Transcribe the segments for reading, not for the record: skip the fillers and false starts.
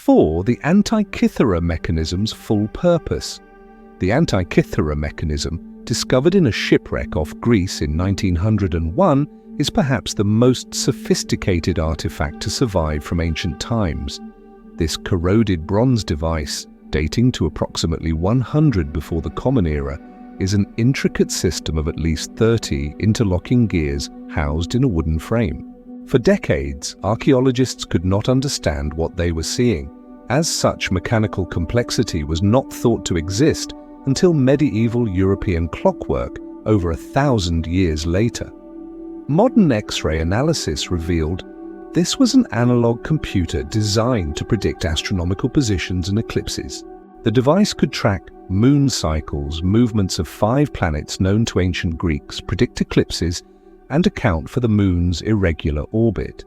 4. The Antikythera mechanism's full purpose. The Antikythera mechanism, discovered in a shipwreck off Greece in 1901, is perhaps the most sophisticated artifact to survive from ancient times. This corroded bronze device, dating to approximately 100 before the Common Era, is an intricate system of at least 30 interlocking gears housed in a wooden frame. For decades, archaeologists could not understand what they were seeing, as such mechanical complexity was not thought to exist until medieval European clockwork over 1,000 years later. Modern X-ray analysis revealed this was an analog computer designed to predict astronomical positions and eclipses. The device could track moon cycles, movements of 5 planets known to ancient Greeks, predict eclipses, and account for the moon's irregular orbit.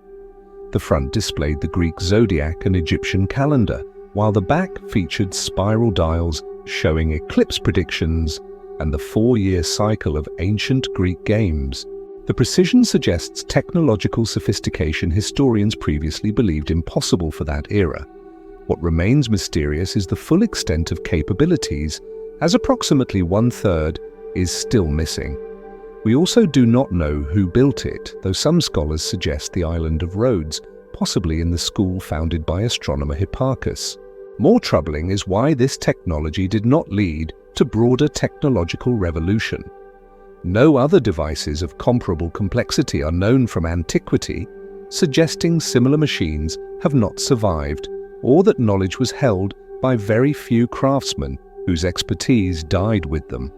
The front displayed the Greek zodiac and Egyptian calendar, while the back featured spiral dials showing eclipse predictions and the 4-year cycle of ancient Greek games. The precision suggests technological sophistication historians previously believed impossible for that era. What remains mysterious is the full extent of capabilities, as approximately 1/3 is still missing. We also do not know who built it, though some scholars suggest the island of Rhodes, possibly in the school founded by astronomer Hipparchus. More troubling is why this technology did not lead to broader technological revolution. No other devices of comparable complexity are known from antiquity, suggesting similar machines have not survived, or that knowledge was held by very few craftsmen whose expertise died with them.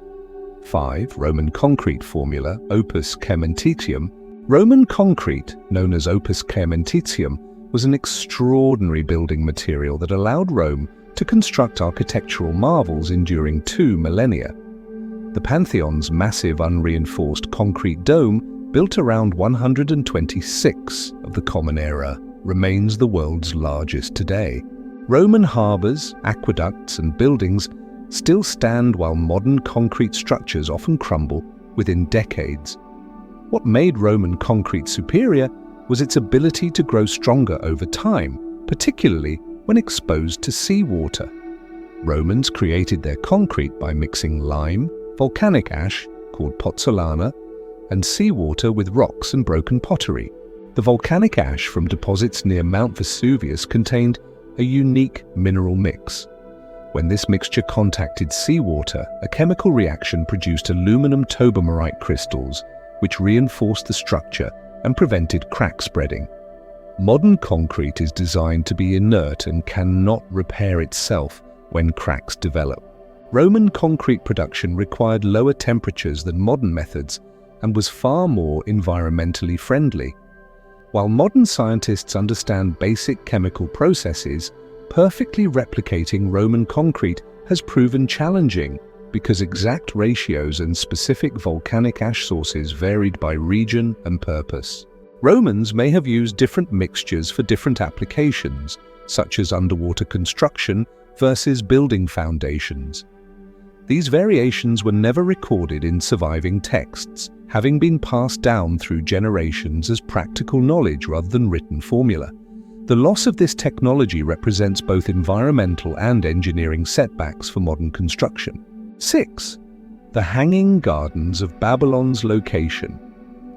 5. Roman concrete formula, opus caementitium. Roman concrete, known as opus caementitium, was an extraordinary building material that allowed Rome to construct architectural marvels enduring 2 millennia. The Pantheon's massive unreinforced concrete dome, built around 126 of the Common Era, remains the world's largest today. Roman harbors, aqueducts, and buildings still stand while modern concrete structures often crumble within decades. What made Roman concrete superior was its ability to grow stronger over time, particularly when exposed to seawater. Romans created their concrete by mixing lime, volcanic ash, called pozzolana, and seawater with rocks and broken pottery. The volcanic ash from deposits near Mount Vesuvius contained a unique mineral mix. When this mixture contacted seawater, a chemical reaction produced aluminum tobermorite crystals, which reinforced the structure and prevented crack spreading. Modern concrete is designed to be inert and cannot repair itself when cracks develop. Roman concrete production required lower temperatures than modern methods and was far more environmentally friendly. While modern scientists understand basic chemical processes, perfectly replicating Roman concrete has proven challenging because exact ratios and specific volcanic ash sources varied by region and purpose. Romans may have used different mixtures for different applications, such as underwater construction versus building foundations. These variations were never recorded in surviving texts, having been passed down through generations as practical knowledge rather than written formula. The loss of this technology represents both environmental and engineering setbacks for modern construction. 6. The Hanging Gardens of Babylon's location.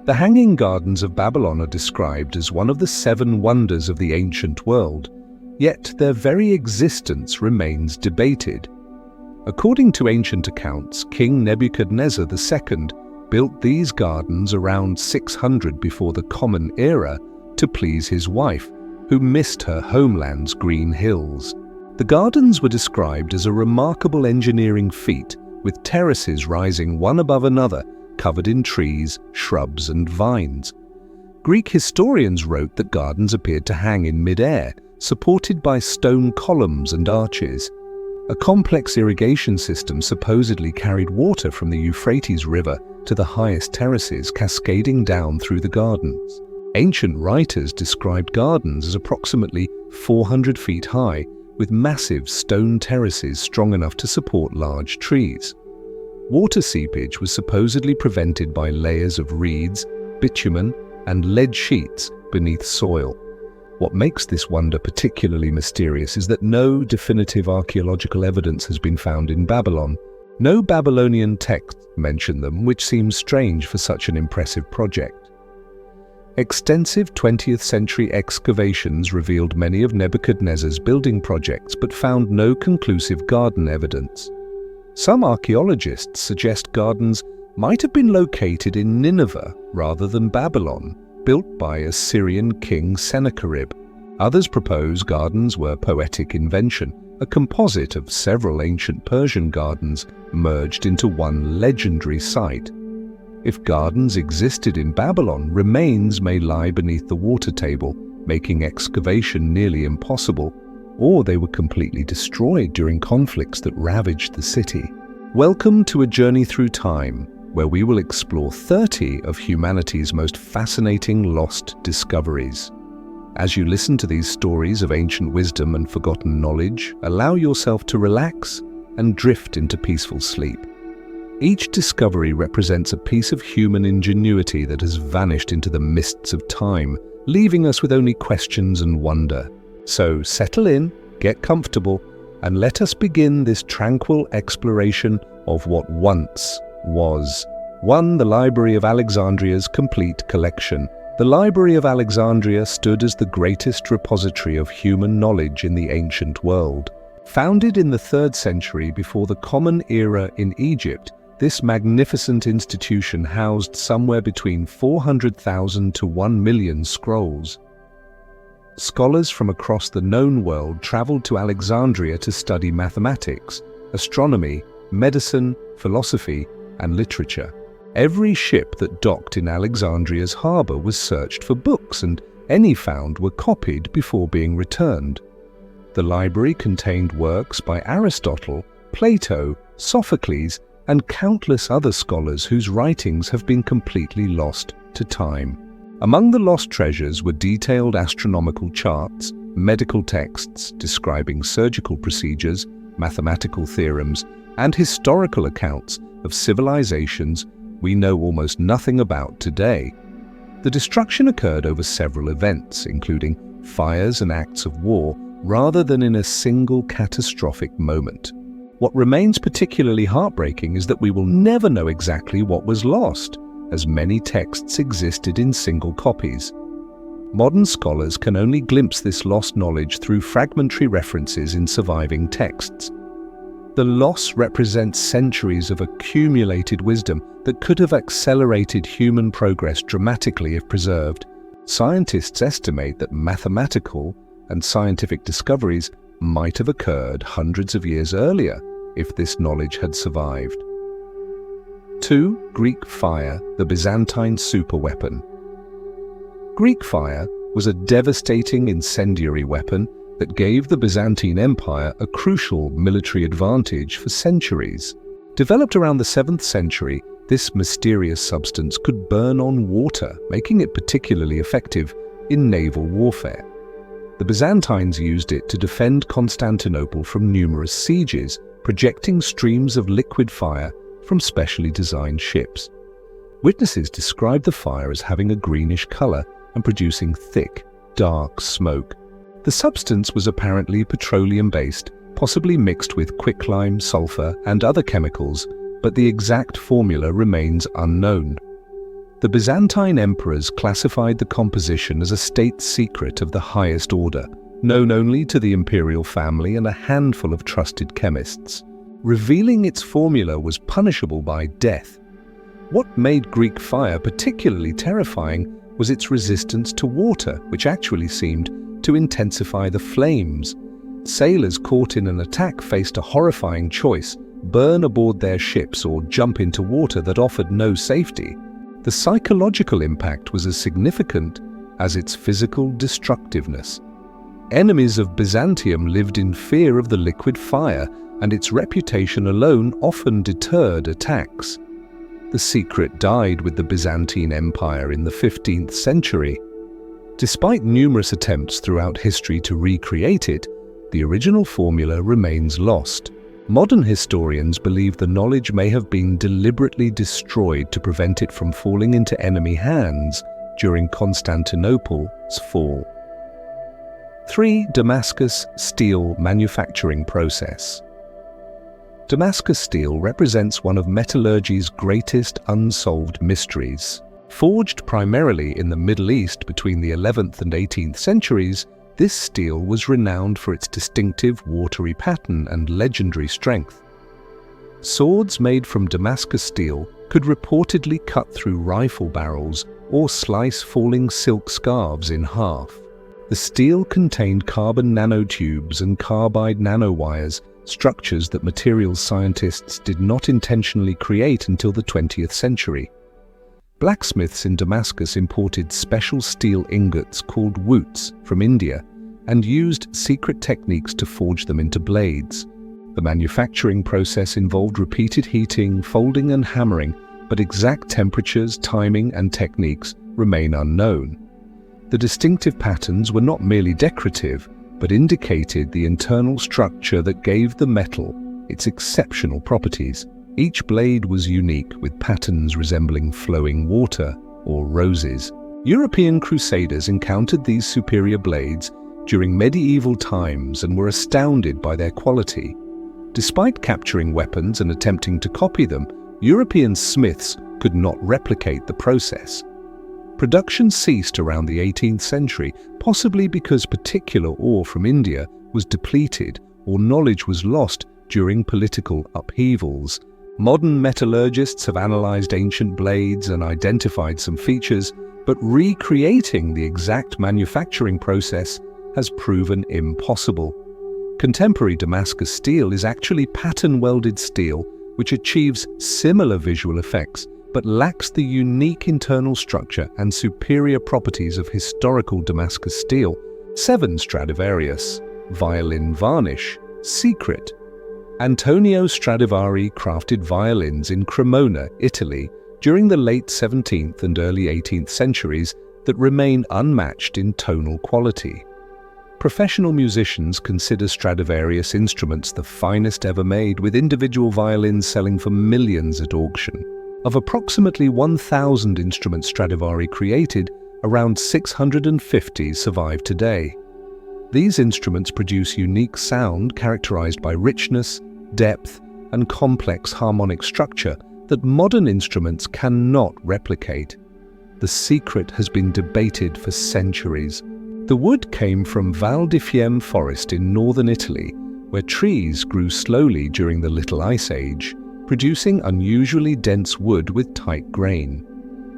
The Hanging Gardens of Babylon are described as one of the 7 wonders of the ancient world, yet their very existence remains debated. According to ancient accounts, King Nebuchadnezzar II built these gardens around 600 before the Common Era to please his wife, who missed her homeland's green hills. The gardens were described as a remarkable engineering feat, with terraces rising one above another, covered in trees, shrubs, and vines. Greek historians wrote that gardens appeared to hang in mid-air, supported by stone columns and arches. A complex irrigation system supposedly carried water from the Euphrates River to the highest terraces, cascading down through the gardens. Ancient writers described gardens as approximately 400 feet high, with massive stone terraces strong enough to support large trees. Water seepage was supposedly prevented by layers of reeds, bitumen, and lead sheets beneath soil. What makes this wonder particularly mysterious is that no definitive archaeological evidence has been found in Babylon. No Babylonian texts mention them, which seems strange for such an impressive project. Extensive 20th century excavations revealed many of Nebuchadnezzar's building projects but found no conclusive garden evidence. Some archaeologists suggest gardens might have been located in Nineveh rather than Babylon, built by Assyrian king Sennacherib. Others propose gardens were poetic invention, a composite of several ancient Persian gardens merged into one legendary site. If gardens existed in Babylon, remains may lie beneath the water table, making excavation nearly impossible, or they were completely destroyed during conflicts that ravaged the city. Welcome to a journey through time, where we will explore 30 of humanity's most fascinating lost discoveries. As you listen to these stories of ancient wisdom and forgotten knowledge, allow yourself to relax and drift into peaceful sleep. Each discovery represents a piece of human ingenuity that has vanished into the mists of time, leaving us with only questions and wonder. So settle in, get comfortable, and let us begin this tranquil exploration of what once was. 1. The Library of Alexandria's complete collection. The Library of Alexandria stood as the greatest repository of human knowledge in the ancient world. Founded in the 3rd century before the Common Era in Egypt, this magnificent institution housed somewhere between 400,000 to 1 million scrolls. Scholars from across the known world traveled to Alexandria to study mathematics, astronomy, medicine, philosophy, and literature. Every ship that docked in Alexandria's harbour was searched for books, and any found were copied before being returned. The library contained works by Aristotle, Plato, Sophocles, and countless other scholars whose writings have been completely lost to time. Among the lost treasures were detailed astronomical charts, medical texts describing surgical procedures, mathematical theorems, and historical accounts of civilizations we know almost nothing about today. The destruction occurred over several events, including fires and acts of war, rather than in a single catastrophic moment. What remains particularly heartbreaking is that we will never know exactly what was lost, as many texts existed in single copies. Modern scholars can only glimpse this lost knowledge through fragmentary references in surviving texts. The loss represents centuries of accumulated wisdom that could have accelerated human progress dramatically if preserved. Scientists estimate that mathematical and scientific discoveries might have occurred hundreds of years earlier if this knowledge had survived. 2. Greek fire, the Byzantine superweapon. Greek fire was a devastating incendiary weapon that gave the Byzantine Empire a crucial military advantage for centuries. Developed around the 7th century, this mysterious substance could burn on water, making it particularly effective in naval warfare. The Byzantines used it to defend Constantinople from numerous sieges, projecting streams of liquid fire from specially designed ships. Witnesses described the fire as having a greenish color and producing thick, dark smoke. The substance was apparently petroleum-based, possibly mixed with quicklime, sulfur, and other chemicals, but the exact formula remains unknown. The Byzantine emperors classified the composition as a state secret of the highest order, known only to the imperial family and a handful of trusted chemists. Revealing its formula was punishable by death. What made Greek fire particularly terrifying was its resistance to water, which actually seemed to intensify the flames. Sailors caught in an attack faced a horrifying choice: burn aboard their ships or jump into water that offered no safety. The psychological impact was as significant as its physical destructiveness. Enemies of Byzantium lived in fear of the liquid fire, and its reputation alone often deterred attacks. The secret died with the Byzantine Empire in the 15th century. Despite numerous attempts throughout history to recreate it, the original formula remains lost. Modern historians believe the knowledge may have been deliberately destroyed to prevent it from falling into enemy hands during Constantinople's fall. 3. Damascus steel manufacturing process. Damascus steel represents one of metallurgy's greatest unsolved mysteries. Forged primarily in the Middle East between the 11th and 18th centuries, this steel was renowned for its distinctive watery pattern and legendary strength. Swords made from Damascus steel could reportedly cut through rifle barrels or slice falling silk scarves in half. The steel contained carbon nanotubes and carbide nanowires, structures that materials scientists did not intentionally create until the 20th century. Blacksmiths in Damascus imported special steel ingots called woots from India and used secret techniques to forge them into blades. The manufacturing process involved repeated heating, folding and hammering, but exact temperatures, timing and techniques remain unknown. The distinctive patterns were not merely decorative, but indicated the internal structure that gave the metal its exceptional properties. Each blade was unique, with patterns resembling flowing water or roses. European crusaders encountered these superior blades during medieval times and were astounded by their quality. Despite capturing weapons and attempting to copy them, European smiths could not replicate the process. Production ceased around the 18th century, possibly because particular ore from India was depleted or knowledge was lost during political upheavals. Modern metallurgists have analyzed ancient blades and identified some features, but recreating the exact manufacturing process has proven impossible. Contemporary Damascus steel is actually pattern-welded steel, which achieves similar visual effects, but lacks the unique internal structure and superior properties of historical Damascus steel. 7. Stradivarius. Violin varnish. Secret. Antonio Stradivari crafted violins in Cremona, Italy, during the late 17th and early 18th centuries that remain unmatched in tonal quality. Professional musicians consider Stradivarius instruments the finest ever made, with individual violins selling for millions at auction. Of approximately 1,000 instruments Stradivari created, around 650 survive today. These instruments produce unique sound characterized by richness, depth, and complex harmonic structure that modern instruments cannot replicate. The secret has been debated for centuries. The wood came from Val di Fiemme forest in northern Italy, where trees grew slowly during the Little Ice Age, producing unusually dense wood with tight grain.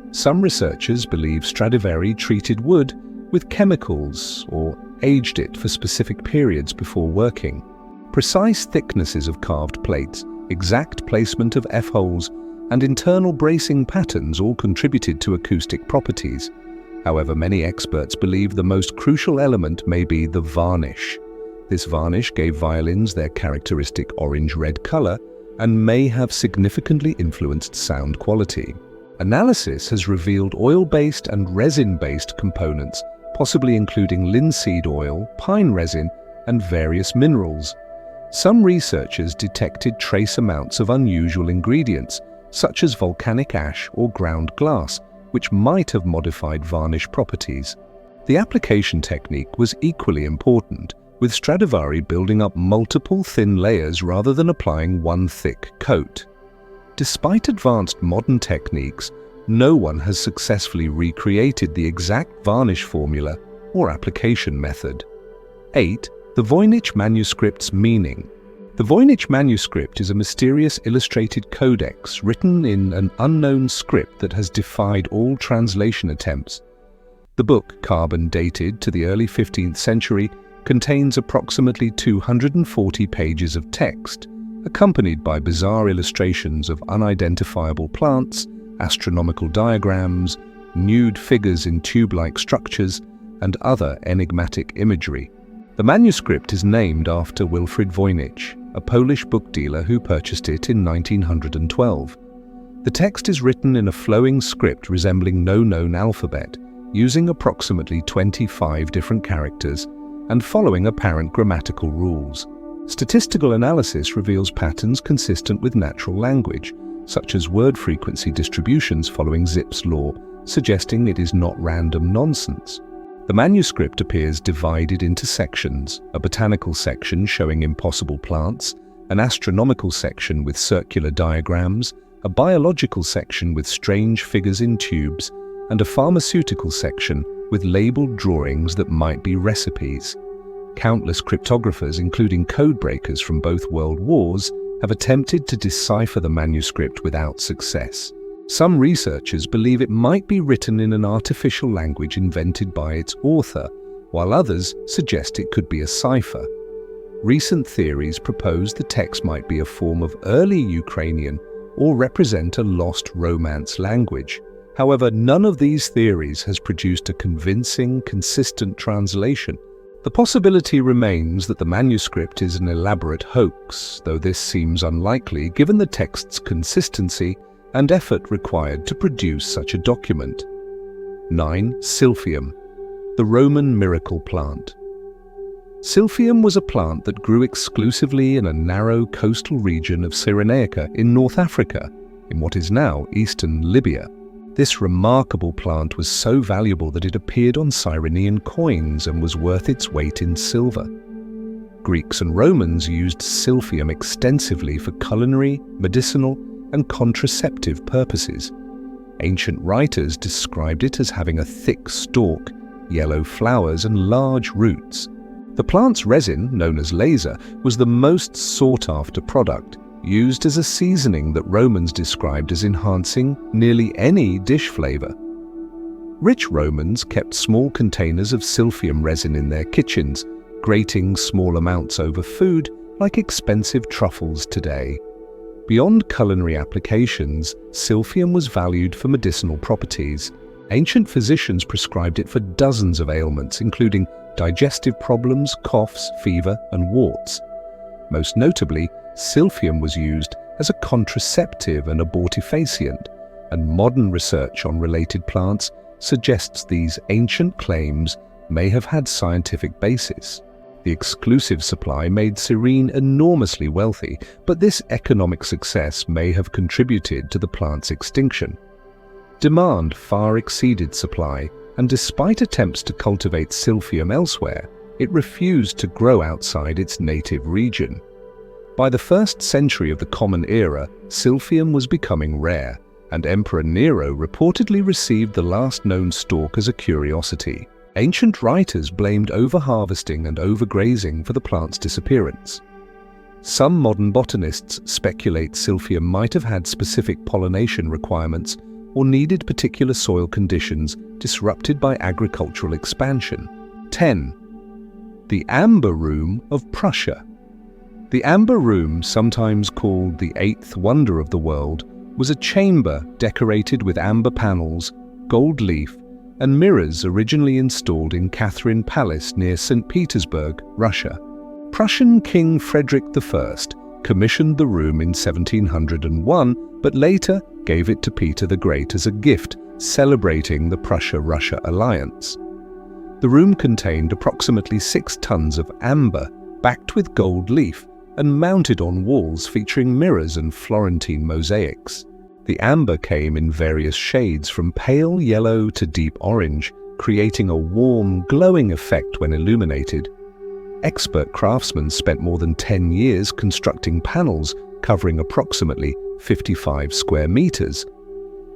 Some researchers believe Stradivari treated wood with chemicals or aged it for specific periods before working. Precise thicknesses of carved plates, exact placement of F-holes, and internal bracing patterns all contributed to acoustic properties. However, many experts believe the most crucial element may be the varnish. This varnish gave violins their characteristic orange-red color and may have significantly influenced sound quality. Analysis has revealed oil-based and resin-based components, possibly including linseed oil, pine resin, and various minerals. Some researchers detected trace amounts of unusual ingredients, such as volcanic ash or ground glass, which might have modified varnish properties. The application technique was equally important, with Stradivari building up multiple thin layers rather than applying one thick coat. Despite advanced modern techniques, no one has successfully recreated the exact varnish formula or application method. 8. The Voynich manuscript's meaning. The Voynich manuscript is a mysterious illustrated codex written in an unknown script that has defied all translation attempts. The book, carbon dated to the early 15th century, contains approximately 240 pages of text, accompanied by bizarre illustrations of unidentifiable plants, astronomical diagrams, nude figures in tube-like structures, and other enigmatic imagery. The manuscript is named after Wilfrid Voynich, a Polish book dealer who purchased it in 1912. The text is written in a flowing script resembling no known alphabet, using approximately 25 different characters and following apparent grammatical rules. Statistical analysis reveals patterns consistent with natural language, such as word frequency distributions following Zipf's law, suggesting it is not random nonsense. The manuscript appears divided into sections: a botanical section showing impossible plants, an astronomical section with circular diagrams, a biological section with strange figures in tubes, and a pharmaceutical section with labeled drawings that might be recipes. Countless cryptographers, including codebreakers from both world wars, have attempted to decipher the manuscript without success. Some researchers believe it might be written in an artificial language invented by its author, while others suggest it could be a cipher. Recent theories propose the text might be a form of early Ukrainian or represent a lost Romance language. However, none of these theories has produced a convincing, consistent translation. The possibility remains that the manuscript is an elaborate hoax, though this seems unlikely given the text's consistency and effort required to produce such a document. 9. Silphium, the Roman miracle plant. Silphium was a plant that grew exclusively in a narrow coastal region of Cyrenaica in North Africa, in what is now eastern Libya. This remarkable plant was so valuable that it appeared on Cyrenian coins and was worth its weight in silver. Greeks and Romans used silphium extensively for culinary, medicinal, and contraceptive purposes. Ancient writers described it as having a thick stalk, yellow flowers, and large roots. The plant's resin, known as laser, was the most sought-after product, used as a seasoning that Romans described as enhancing nearly any dish flavor. Rich Romans kept small containers of silphium resin in their kitchens, grating small amounts over food like expensive truffles today. Beyond culinary applications, silphium was valued for medicinal properties. Ancient physicians prescribed it for dozens of ailments, including digestive problems, coughs, fever, and warts. Most notably, silphium was used as a contraceptive and abortifacient, and modern research on related plants suggests these ancient claims may have had scientific basis. The exclusive supply made Cyrene enormously wealthy, but this economic success may have contributed to the plant's extinction. Demand far exceeded supply, and despite attempts to cultivate silphium elsewhere, it refused to grow outside its native region. By the 1st century of the Common Era, silphium was becoming rare, and Emperor Nero reportedly received the last known stalk as a curiosity. Ancient writers blamed overharvesting and overgrazing for the plant's disappearance. Some modern botanists speculate silphium might have had specific pollination requirements or needed particular soil conditions disrupted by agricultural expansion. 10. The Amber Room of Prussia. The Amber Room, sometimes called the Eighth Wonder of the World, was a chamber decorated with amber panels, gold leaf, and mirrors originally installed in Catherine Palace near St. Petersburg, Russia. Prussian King Frederick I commissioned the room in 1701, but later gave it to Peter the Great as a gift, celebrating the Prussia-Russia alliance. The room contained approximately 6 tons of amber, backed with gold leaf, and mounted on walls featuring mirrors and Florentine mosaics. The amber came in various shades from pale yellow to deep orange, creating a warm, glowing effect when illuminated. Expert craftsmen spent more than 10 years constructing panels covering approximately 55 square meters.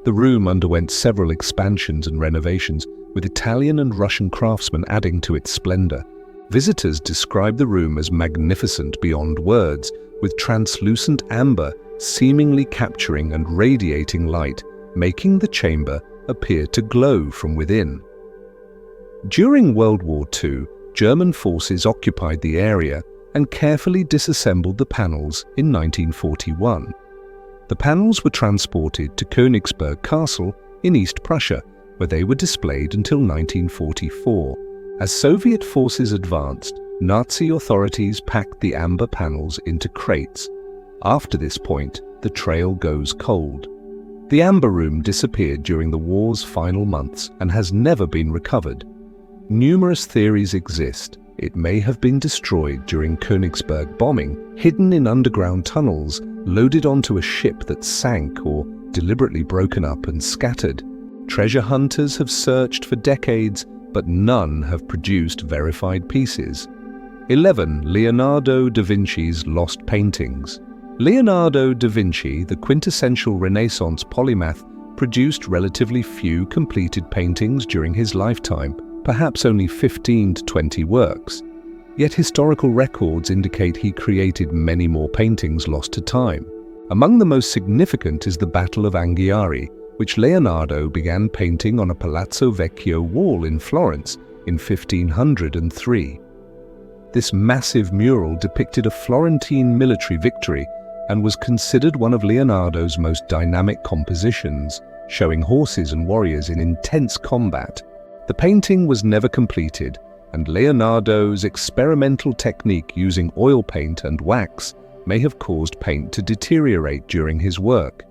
The room underwent several expansions and renovations, with Italian and Russian craftsmen adding to its splendor. Visitors describe the room as magnificent beyond words, with translucent amber seemingly capturing and radiating light, making the chamber appear to glow from within. During World War II, German forces occupied the area and carefully disassembled the panels in 1941. The panels were transported to Königsberg Castle in East Prussia, where they were displayed until 1944. As Soviet forces advanced, Nazi authorities packed the amber panels into crates. After this point, the trail goes cold. The Amber Room disappeared during the war's final months and has never been recovered. Numerous theories exist. It may have been destroyed during Königsberg bombing, hidden in underground tunnels, loaded onto a ship that sank, or deliberately broken up and scattered. Treasure hunters have searched for decades, but none have produced verified pieces. 11. Leonardo da Vinci's lost paintings. Leonardo da Vinci, the quintessential Renaissance polymath, produced relatively few completed paintings during his lifetime, perhaps only 15 to 20 works. Yet historical records indicate he created many more paintings lost to time. Among the most significant is the Battle of Anghiari, which Leonardo began painting on a Palazzo Vecchio wall in Florence in 1503. This massive mural depicted a Florentine military victory and was considered one of Leonardo's most dynamic compositions, showing horses and warriors in intense combat. The painting was never completed, and Leonardo's experimental technique using oil paint and wax may have caused paint to deteriorate during his work.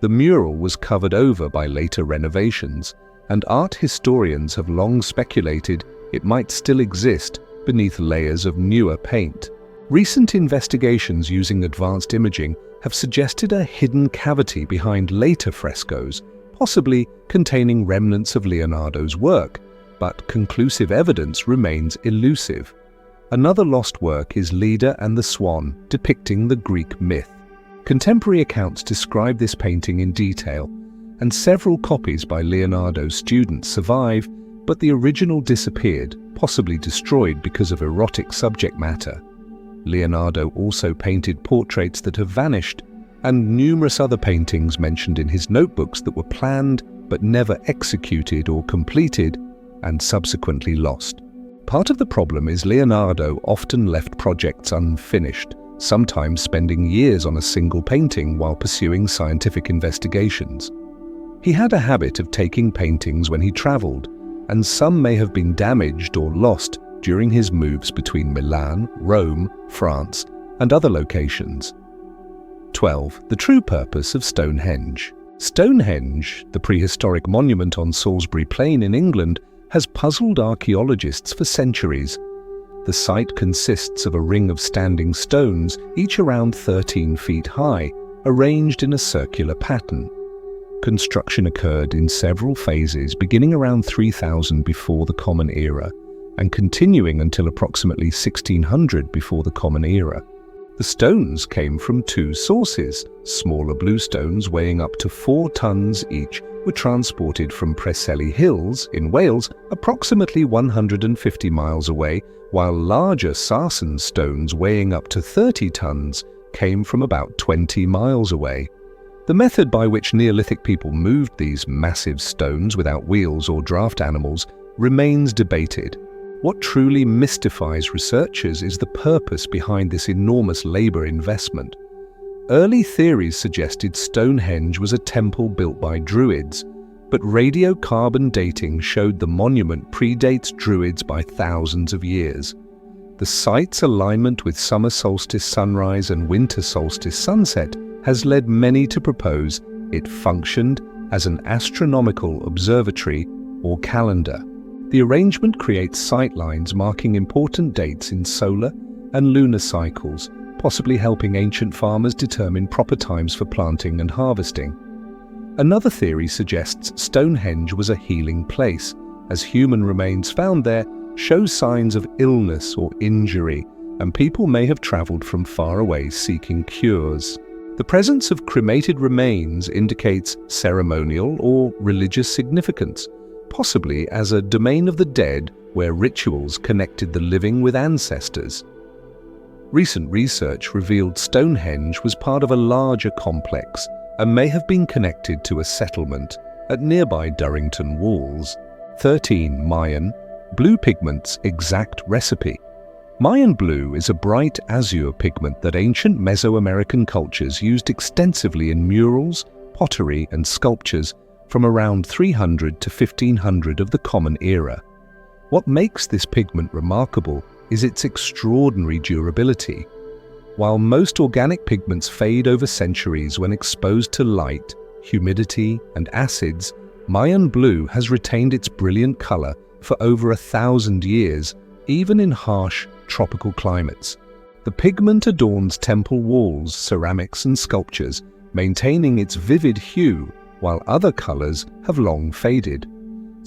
The mural was covered over by later renovations, and art historians have long speculated it might still exist beneath layers of newer paint. Recent investigations using advanced imaging have suggested a hidden cavity behind later frescoes, possibly containing remnants of Leonardo's work, but conclusive evidence remains elusive. Another lost work is Leda and the Swan, depicting the Greek myth. Contemporary accounts describe this painting in detail, and several copies by Leonardo's students survive, but the original disappeared, possibly destroyed because of erotic subject matter. Leonardo also painted portraits that have vanished, and numerous other paintings mentioned in his notebooks that were planned but never executed or completed, and subsequently lost. Part of the problem is Leonardo often left projects unfinished, sometimes spending years on a single painting while pursuing scientific investigations. He had a habit of taking paintings when he traveled, and some may have been damaged or lost during his moves between Milan, Rome, France, and other locations. 12. The true purpose of Stonehenge. Stonehenge, the prehistoric monument on Salisbury Plain in England, has puzzled archaeologists for centuries. The site consists of a ring of standing stones, each around 13 feet high, arranged in a circular pattern. Construction occurred in several phases, beginning around 3000 before the Common Era and continuing until approximately 1600 before the Common Era. The stones came from two sources. Smaller blue stones weighing up to 4 tons each were transported from Preseli Hills in Wales, approximately 150 miles away, while larger sarsen stones weighing up to 30 tons came from about 20 miles away. The method by which Neolithic people moved these massive stones without wheels or draft animals remains debated. What truly mystifies researchers is the purpose behind this enormous labor investment. Early theories suggested Stonehenge was a temple built by Druids, but radiocarbon dating showed the monument predates Druids by thousands of years. The site's alignment with summer solstice sunrise and winter solstice sunset has led many to propose it functioned as an astronomical observatory or calendar. The arrangement creates sightlines marking important dates in solar and lunar cycles, possibly helping ancient farmers determine proper times for planting and harvesting. Another theory suggests Stonehenge was a healing place, as human remains found there show signs of illness or injury, and people may have traveled from far away seeking cures. The presence of cremated remains indicates ceremonial or religious significance, possibly as a domain of the dead where rituals connected the living with ancestors. Recent research revealed Stonehenge was part of a larger complex and may have been connected to a settlement at nearby Durrington Walls. 13. Mayan blue pigment's exact recipe. Mayan blue is a bright azure pigment that ancient Mesoamerican cultures used extensively in murals, pottery, and sculptures from around 300 to 1500 of the Common Era. What makes this pigment remarkable is its extraordinary durability. While most organic pigments fade over centuries when exposed to light, humidity, and acids, Mayan blue has retained its brilliant color for over 1,000 years, even in harsh tropical climates. The pigment adorns temple walls, ceramics, and sculptures, maintaining its vivid hue, while other colors have long faded.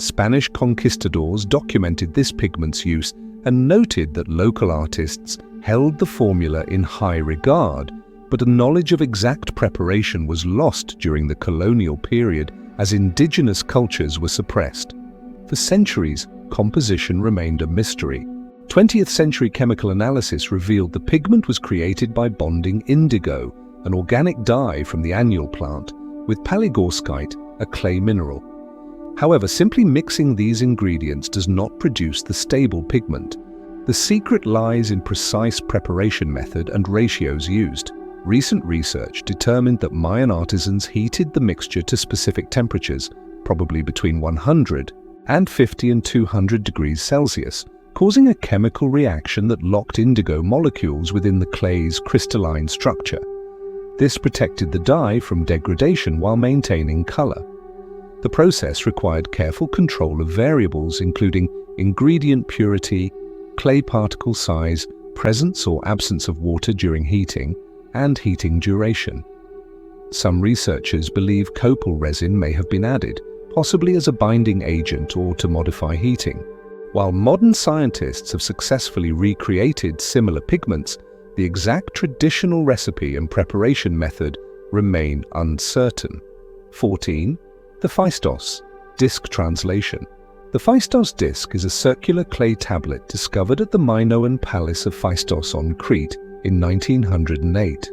Spanish conquistadors documented this pigment's use and noted that local artists held the formula in high regard, but a knowledge of exact preparation was lost during the colonial period as indigenous cultures were suppressed. For centuries, composition remained a mystery. 20th century chemical analysis revealed the pigment was created by bonding indigo, an organic dye from the annual plant, with palygorskite, a clay mineral. However, simply mixing these ingredients does not produce the stable pigment. The secret lies in precise preparation method and ratios used. Recent research determined that Mayan artisans heated the mixture to specific temperatures, probably between 100 and 50 and 200 degrees Celsius, causing a chemical reaction that locked indigo molecules within the clay's crystalline structure. This protected the dye from degradation while maintaining color. The process required careful control of variables including ingredient purity, clay particle size, presence or absence of water during heating, and heating duration. Some researchers believe copal resin may have been added, possibly as a binding agent or to modify heating. While modern scientists have successfully recreated similar pigments, the exact traditional recipe and preparation method remain uncertain. 14. The Phaistos, disc translation. The Phaistos disc is a circular clay tablet discovered at the Minoan Palace of Phaistos on Crete in 1908.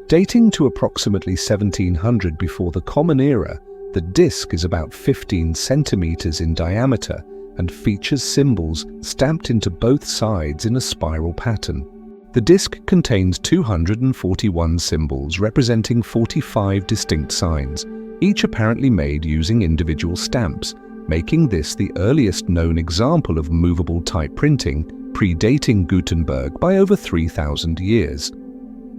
Dating to approximately 1700 before the Common Era, the disc is about 15 centimeters in diameter and features symbols stamped into both sides in a spiral pattern. The disc contains 241 symbols representing 45 distinct signs, each apparently made using individual stamps, making this the earliest known example of movable type printing, predating Gutenberg by over 3,000 years.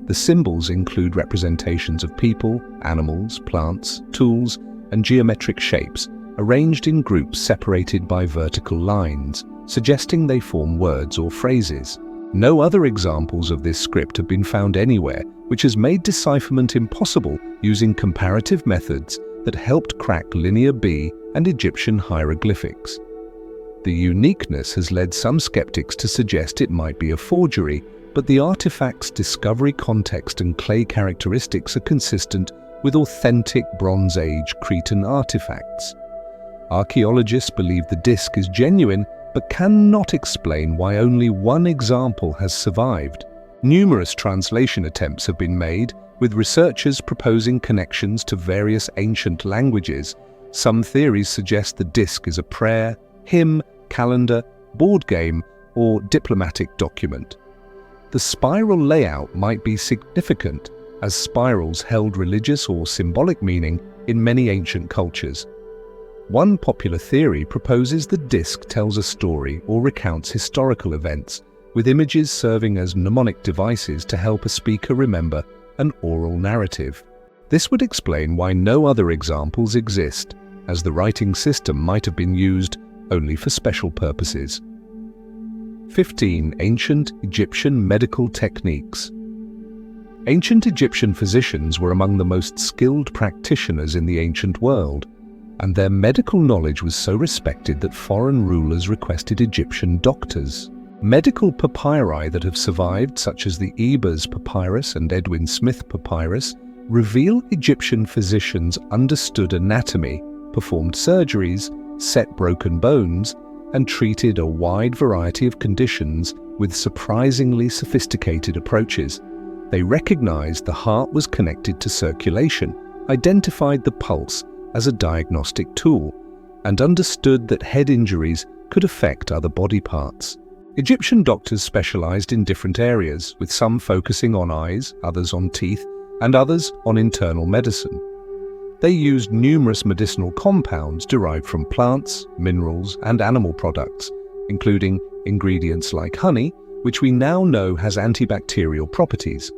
The symbols include representations of people, animals, plants, tools, and geometric shapes, arranged in groups separated by vertical lines, suggesting they form words or phrases. No other examples of this script have been found anywhere, which has made decipherment impossible using comparative methods that helped crack Linear B and Egyptian hieroglyphics. The uniqueness has led some skeptics to suggest it might be a forgery, but the artifact's discovery context and clay characteristics are consistent with authentic Bronze Age Cretan artifacts. Archaeologists believe the disc is genuine, but cannot explain why only one example has survived. Numerous translation attempts have been made, with researchers proposing connections to various ancient languages. Some theories suggest the disc is a prayer, hymn, calendar, board game, or diplomatic document. The spiral layout might be significant, as spirals held religious or symbolic meaning in many ancient cultures. One popular theory proposes the disc tells a story or recounts historical events, with images serving as mnemonic devices to help a speaker remember an oral narrative. This would explain why no other examples exist, as the writing system might have been used only for special purposes. 15. Ancient Egyptian medical techniques. Ancient Egyptian physicians were among the most skilled practitioners in the ancient world, and their medical knowledge was so respected that foreign rulers requested Egyptian doctors. Medical papyri that have survived, such as the Ebers Papyrus and Edwin Smith Papyrus, reveal Egyptian physicians understood anatomy, performed surgeries, set broken bones, and treated a wide variety of conditions with surprisingly sophisticated approaches. They recognized the heart was connected to circulation, identified the pulse as a diagnostic tool, and understood that head injuries could affect other body parts. Egyptian doctors specialized in different areas, with some focusing on eyes, others on teeth, and others on internal medicine. They used numerous medicinal compounds derived from plants, minerals, and animal products, including ingredients like honey, which we now know has antibacterial properties.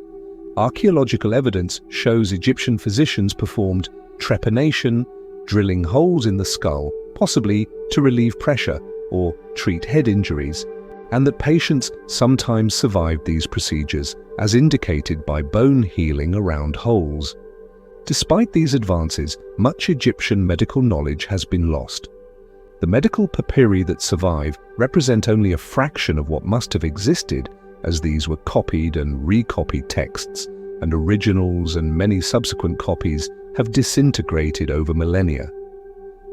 Archaeological evidence shows Egyptian physicians performed trepanation, drilling holes in the skull, possibly to relieve pressure or treat head injuries, and that patients sometimes survived these procedures, as indicated by bone healing around holes. Despite these advances, much Egyptian medical knowledge has been lost. The medical papyri that survive represent only a fraction of what must have existed, as these were copied and recopied texts, and originals and many subsequent copies have disintegrated over millennia.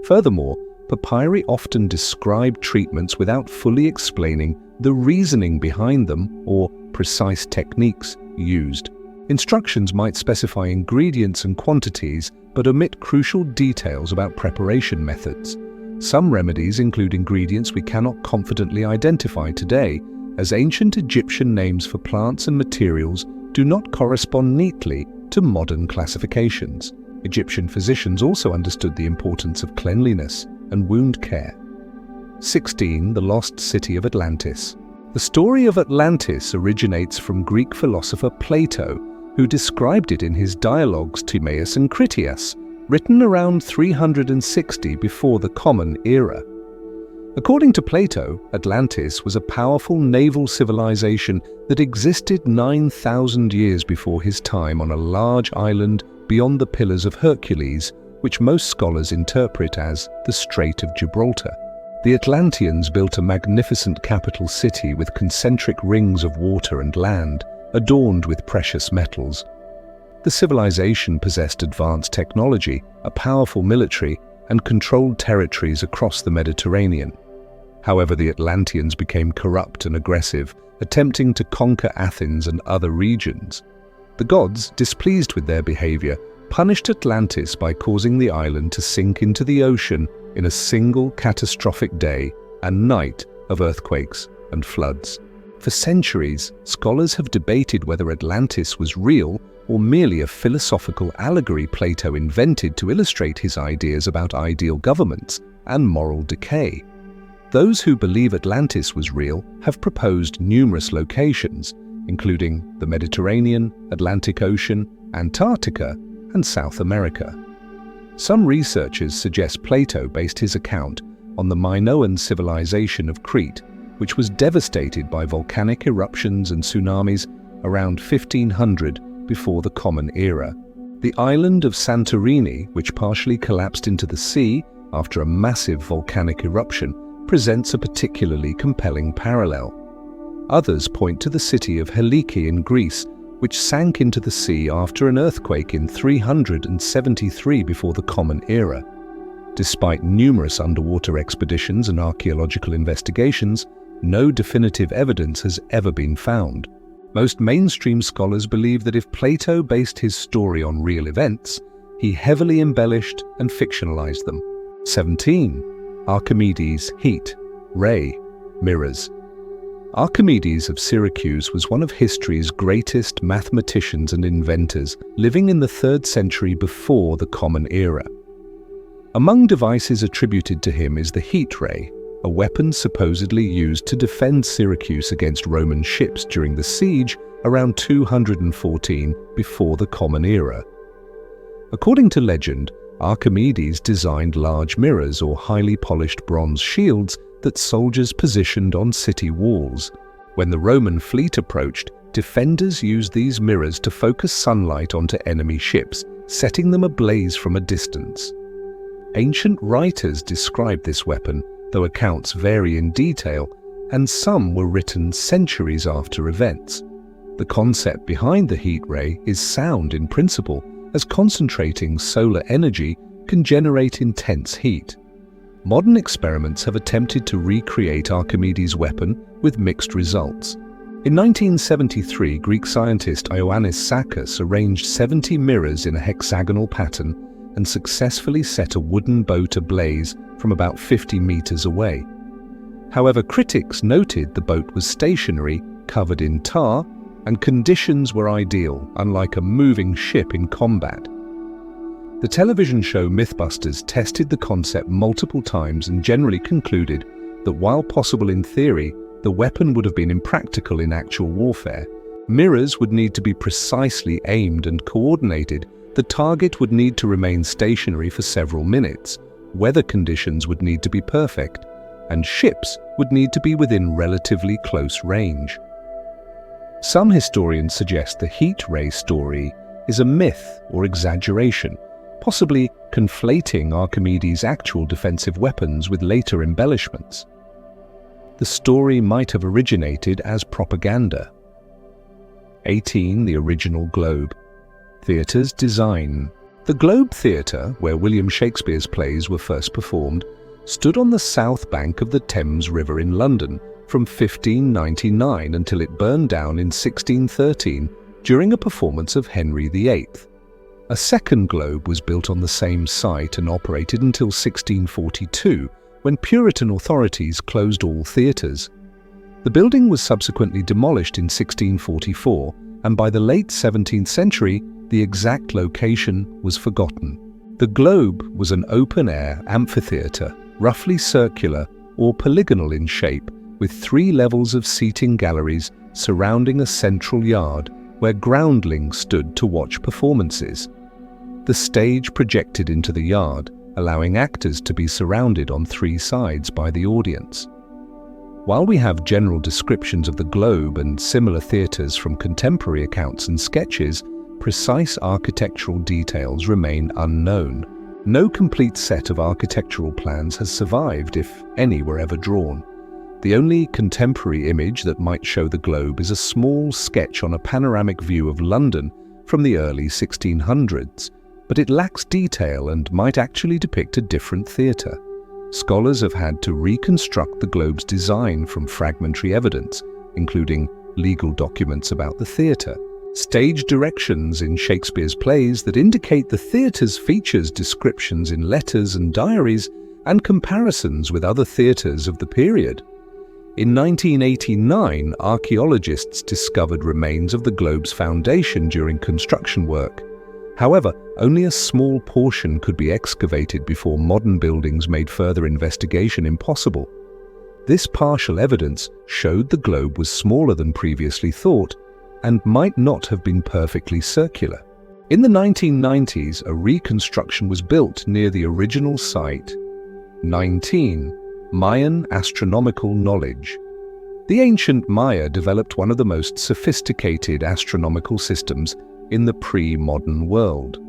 Furthermore, papyri often describe treatments without fully explaining the reasoning behind them or precise techniques used. Instructions might specify ingredients and quantities, but omit crucial details about preparation methods. Some remedies include ingredients we cannot confidently identify today, as ancient Egyptian names for plants and materials do not correspond neatly to modern classifications. Egyptian physicians also understood the importance of cleanliness and wound care. 16. The Lost City of Atlantis. The story of Atlantis originates from Greek philosopher Plato, who described it in his dialogues Timaeus and Critias, written around 360 before the Common Era. According to Plato, Atlantis was a powerful naval civilization that existed 9,000 years before his time on a large island beyond the Pillars of Hercules, which most scholars interpret as the Strait of Gibraltar. The Atlanteans built a magnificent capital city with concentric rings of water and land, adorned with precious metals. The civilization possessed advanced technology, a powerful military, and controlled territories across the Mediterranean. However, the Atlanteans became corrupt and aggressive, attempting to conquer Athens and other regions. The gods, displeased with their behavior, punished Atlantis by causing the island to sink into the ocean in a single catastrophic day and night of earthquakes and floods. For centuries, scholars have debated whether Atlantis was real or merely a philosophical allegory Plato invented to illustrate his ideas about ideal governments and moral decay. Those who believe Atlantis was real have proposed numerous locations, including the Mediterranean, Atlantic Ocean, Antarctica, and South America. Some researchers suggest Plato based his account on the Minoan civilization of Crete, which was devastated by volcanic eruptions and tsunamis around 1500 before the Common Era. The island of Santorini, which partially collapsed into the sea after a massive volcanic eruption, presents a particularly compelling parallel. Others point to the city of Helike in Greece, which sank into the sea after an earthquake in 373 before the Common Era. Despite numerous underwater expeditions and archaeological investigations, no definitive evidence has ever been found. Most mainstream scholars believe that if Plato based his story on real events, he heavily embellished and fictionalized them. 17. Archimedes' heat, ray, mirrors. Archimedes of Syracuse was one of history's greatest mathematicians and inventors, living in the 3rd century before the Common Era. Among devices attributed to him is the heat ray, a weapon supposedly used to defend Syracuse against Roman ships during the siege around 214 before the Common Era. According to legend, Archimedes designed large mirrors or highly polished bronze shields that soldiers positioned on city walls. When the Roman fleet approached, defenders used these mirrors to focus sunlight onto enemy ships, setting them ablaze from a distance. Ancient writers describe this weapon, though accounts vary in detail, and some were written centuries after events. The concept behind the heat ray is sound in principle, as concentrating solar energy can generate intense heat. Modern experiments have attempted to recreate Archimedes' weapon with mixed results. In 1973, Greek scientist Ioannis Sakkas arranged 70 mirrors in a hexagonal pattern and successfully set a wooden boat ablaze from about 50 meters away. However, critics noted the boat was stationary, covered in tar, and conditions were ideal, unlike a moving ship in combat. The television show Mythbusters tested the concept multiple times and generally concluded that while possible in theory, the weapon would have been impractical in actual warfare. Mirrors would need to be precisely aimed and coordinated, the target would need to remain stationary for several minutes, weather conditions would need to be perfect, and ships would need to be within relatively close range. Some historians suggest the heat ray story is a myth or exaggeration, possibly conflating Archimedes' actual defensive weapons with later embellishments. The story might have originated as propaganda. 18. The original globe. Theatre's design. The Globe Theatre, where William Shakespeare's plays were first performed, stood on the south bank of the Thames River in London from 1599 until it burned down in 1613 during a performance of Henry VIII. A second globe was built on the same site and operated until 1642, when Puritan authorities closed all theatres. The building was subsequently demolished in 1644, and by the late 17th century, the exact location was forgotten. The Globe was an open-air amphitheatre, roughly circular or polygonal in shape, with 3 levels of seating galleries surrounding a central yard where groundlings stood to watch performances. The stage projected into the yard, allowing actors to be surrounded on 3 sides by the audience. While we have general descriptions of the Globe and similar theatres from contemporary accounts and sketches, precise architectural details remain unknown. No complete set of architectural plans has survived, if any were ever drawn. The only contemporary image that might show the Globe is a small sketch on a panoramic view of London from the early 1600s, but it lacks detail and might actually depict a different theatre. Scholars have had to reconstruct the Globe's design from fragmentary evidence, including legal documents about the theatre, stage directions in Shakespeare's plays that indicate the theatre's features, descriptions in letters and diaries, and comparisons with other theatres of the period. In 1989, archaeologists discovered remains of the Globe's foundation during construction work. However, only a small portion could be excavated before modern buildings made further investigation impossible. This partial evidence showed the Globe was smaller than previously thought and might not have been perfectly circular. In the 1990s, a reconstruction was built near the original site. 19. Mayan astronomical knowledge. The ancient Maya developed one of the most sophisticated astronomical systems in the pre-modern world.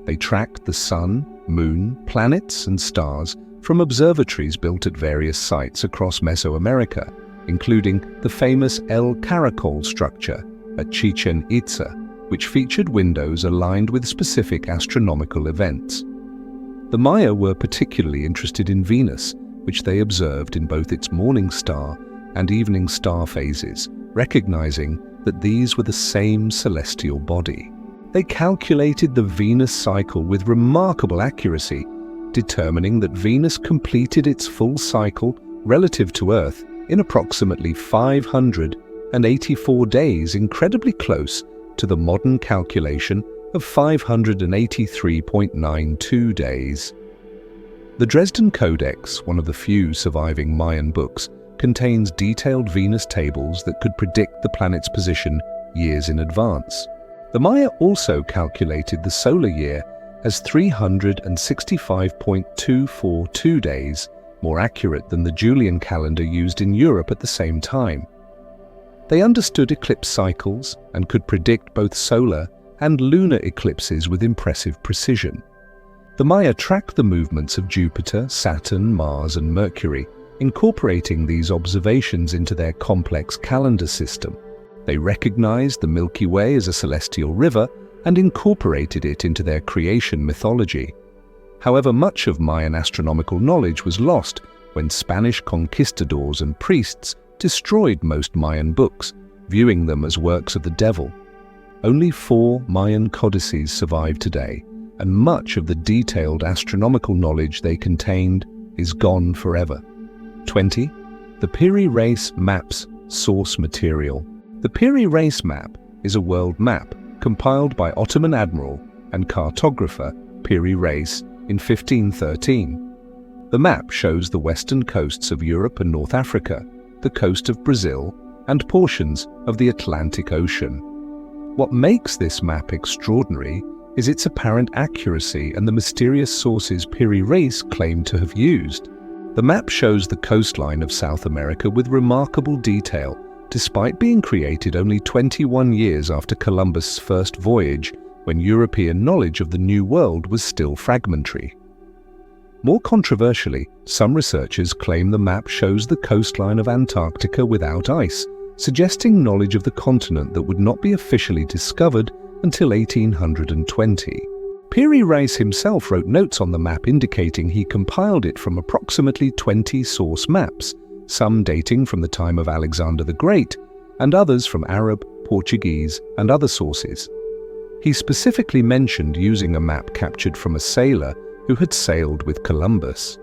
They tracked the sun, moon, planets, and stars from observatories built at various sites across Mesoamerica, including the famous El Caracol structure at Chichen Itza, which featured windows aligned with specific astronomical events. The Maya were particularly interested in Venus, which they observed in both its morning star and evening star phases, recognizing that these were the same celestial body. They calculated the Venus cycle with remarkable accuracy, determining that Venus completed its full cycle relative to Earth in approximately 584 days, incredibly close to the modern calculation of 583.92 days. The Dresden Codex, one of the few surviving Mayan books, contains detailed Venus tables that could predict the planet's position years in advance. The Maya also calculated the solar year as 365.242 days, more accurate than the Julian calendar used in Europe at the same time. They understood eclipse cycles and could predict both solar and lunar eclipses with impressive precision. The Maya tracked the movements of Jupiter, Saturn, Mars, and Mercury, incorporating these observations into their complex calendar system. They recognized the Milky Way as a celestial river and incorporated it into their creation mythology. However, much of Mayan astronomical knowledge was lost when Spanish conquistadors and priests destroyed most Mayan books, viewing them as works of the devil. Only 4 Mayan codices survive today, and much of the detailed astronomical knowledge they contained is gone forever. 20. The Piri Reis Map's source material. The Piri Reis map is a world map compiled by Ottoman admiral and cartographer Piri Reis in 1513. The map shows the western coasts of Europe and North Africa, the coast of Brazil, and portions of the Atlantic Ocean. What makes this map extraordinary is its apparent accuracy and the mysterious sources Piri Reis claimed to have used. The map shows the coastline of South America with remarkable detail, despite being created only 21 years after Columbus' first voyage when European knowledge of the New World was still fragmentary. More controversially, some researchers claim the map shows the coastline of Antarctica without ice, suggesting knowledge of the continent that would not be officially discovered until 1820. Piri Reis himself wrote notes on the map indicating he compiled it from approximately 20 source maps, some dating from the time of Alexander the Great, and others from Arab, Portuguese, and other sources. He specifically mentioned using a map captured from a sailor who had sailed with Columbus.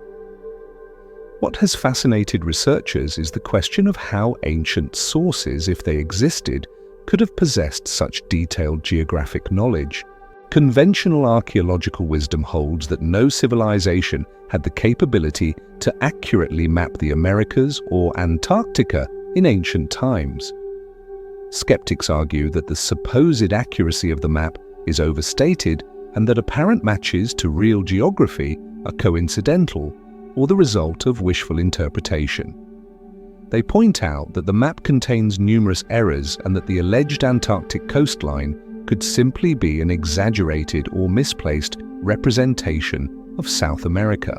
What has fascinated researchers is the question of how ancient sources, if they existed, could have possessed such detailed geographic knowledge. Conventional archaeological wisdom holds that no civilization had the capability to accurately map the Americas or Antarctica in ancient times. Skeptics argue that the supposed accuracy of the map is overstated and that apparent matches to real geography are coincidental or the result of wishful interpretation. They point out that the map contains numerous errors and that the alleged Antarctic coastline could simply be an exaggerated or misplaced representation of South America.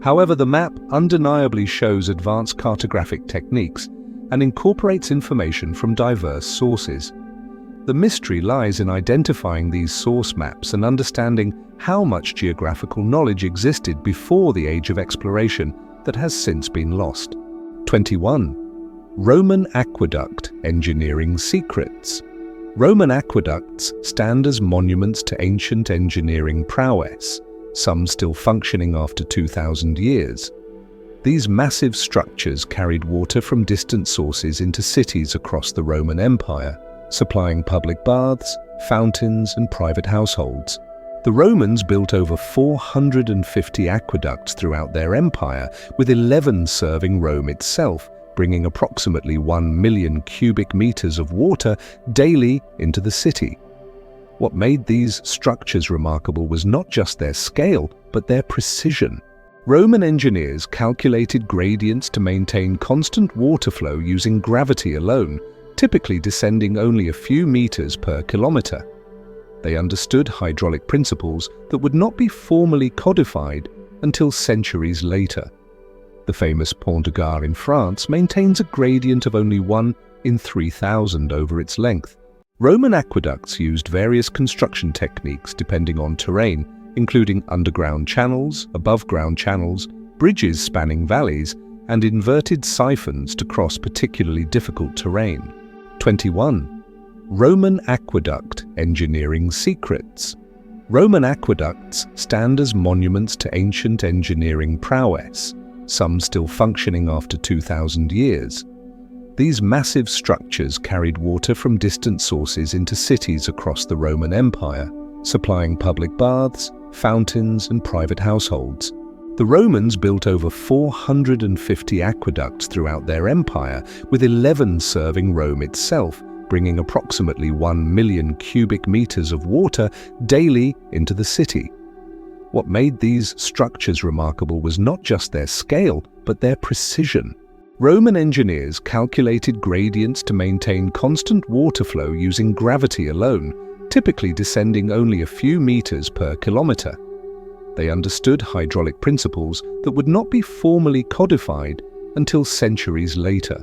However, the map undeniably shows advanced cartographic techniques and incorporates information from diverse sources. The mystery lies in identifying these source maps and understanding how much geographical knowledge existed before the age of exploration that has since been lost. 21. Roman aqueduct engineering secrets. Roman aqueducts stand as monuments to ancient engineering prowess, some still functioning after 2,000 years. These massive structures carried water from distant sources into cities across the Roman Empire, supplying public baths, fountains, and private households. The Romans built over 450 aqueducts throughout their empire, with 11 serving Rome itself, bringing approximately 1 million cubic meters of water daily into the city. What made these structures remarkable was not just their scale, but their precision. Roman engineers calculated gradients to maintain constant water flow using gravity alone, typically descending only a few meters per kilometer. They understood hydraulic principles that would not be formally codified until centuries later. The famous Pont de Gare in France maintains a gradient of only 1 in 3,000 over its length. Roman aqueducts used various construction techniques depending on terrain, including underground channels, above-ground channels, bridges spanning valleys, and inverted siphons to cross particularly difficult terrain. 21. Roman aqueduct engineering secrets. Roman aqueducts stand as monuments to ancient engineering prowess, some still functioning after 2,000 years. These massive structures carried water from distant sources into cities across the Roman Empire, supplying public baths, fountains, and private households. The Romans built over 450 aqueducts throughout their empire, with 11 serving Rome itself, bringing approximately 1 million cubic meters of water daily into the city. What made these structures remarkable was not just their scale, but their precision. Roman engineers calculated gradients to maintain constant water flow using gravity alone, typically descending only a few meters per kilometer. They understood hydraulic principles that would not be formally codified until centuries later.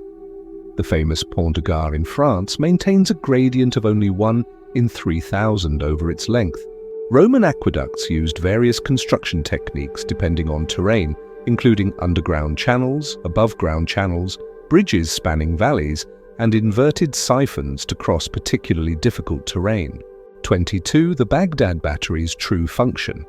The famous Pont de Gare in France maintains a gradient of only 1 in 3,000 over its length. Roman aqueducts used various construction techniques depending on terrain, including underground channels, above-ground channels, bridges spanning valleys, and inverted siphons to cross particularly difficult terrain. 22. The Baghdad Battery's true function.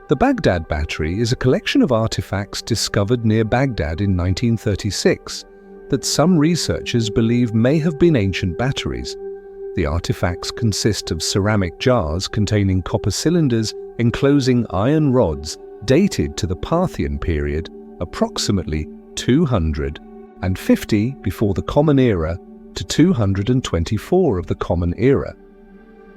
The Baghdad Battery is a collection of artifacts discovered near Baghdad in 1936 that some researchers believe may have been ancient batteries. The artifacts consist of ceramic jars containing copper cylinders enclosing iron rods dated to the Parthian period, approximately 250 before the Common Era to 224 of the Common Era.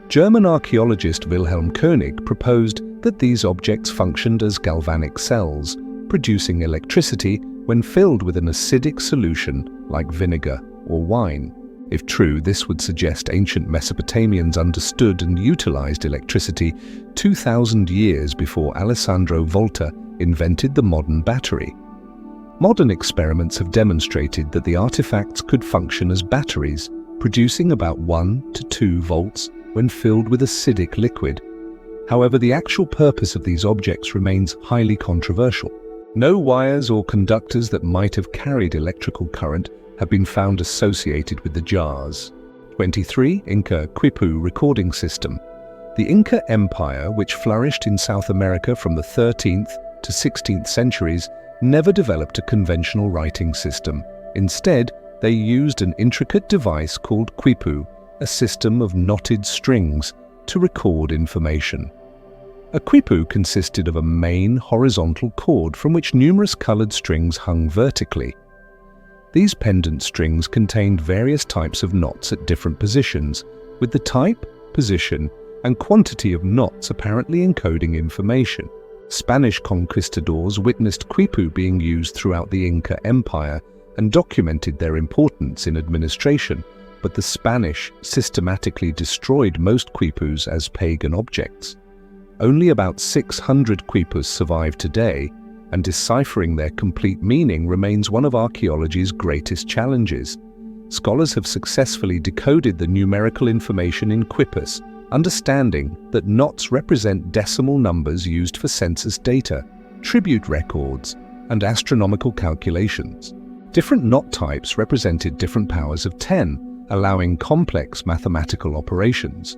German archaeologist Wilhelm Koenig proposed that these objects functioned as galvanic cells, producing electricity when filled with an acidic solution like vinegar or wine. If true, this would suggest ancient Mesopotamians understood and utilized electricity 2,000 years before Alessandro Volta invented the modern battery. Modern experiments have demonstrated that the artifacts could function as batteries, producing about 1 to 2 volts when filled with acidic liquid. However, the actual purpose of these objects remains highly controversial. No wires or conductors that might have carried electrical current have been found associated with the jars. 23. Inca Quipu recording system. The Inca Empire, which flourished in South America from the 13th to 16th centuries, never developed a conventional writing system. Instead, they used an intricate device called quipu, a system of knotted strings, to record information. A quipu consisted of a main horizontal cord from which numerous colored strings hung vertically. These pendant strings contained various types of knots at different positions, with the type, position, and quantity of knots apparently encoding information. Spanish conquistadors witnessed quipu being used throughout the Inca Empire and documented their importance in administration, but the Spanish systematically destroyed most quipus as pagan objects. Only about 600 quipus survive today, and deciphering their complete meaning remains one of archaeology's greatest challenges. Scholars have successfully decoded the numerical information in quipus, understanding that knots represent decimal numbers used for census data, tribute records, and astronomical calculations. Different knot types represented different powers of 10, allowing complex mathematical operations.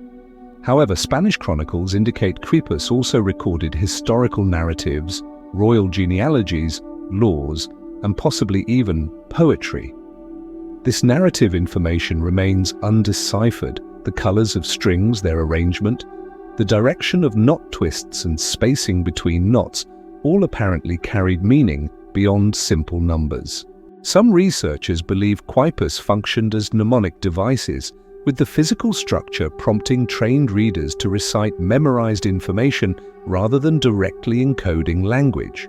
However, Spanish chronicles indicate quipus also recorded historical narratives, royal genealogies, laws, and possibly even poetry. This narrative information remains undeciphered. The colors of strings, their arrangement, the direction of knot twists and spacing between knots all apparently carried meaning beyond simple numbers. Some researchers believe quipus functioned as mnemonic devices, with the physical structure prompting trained readers to recite memorized information rather than directly encoding language.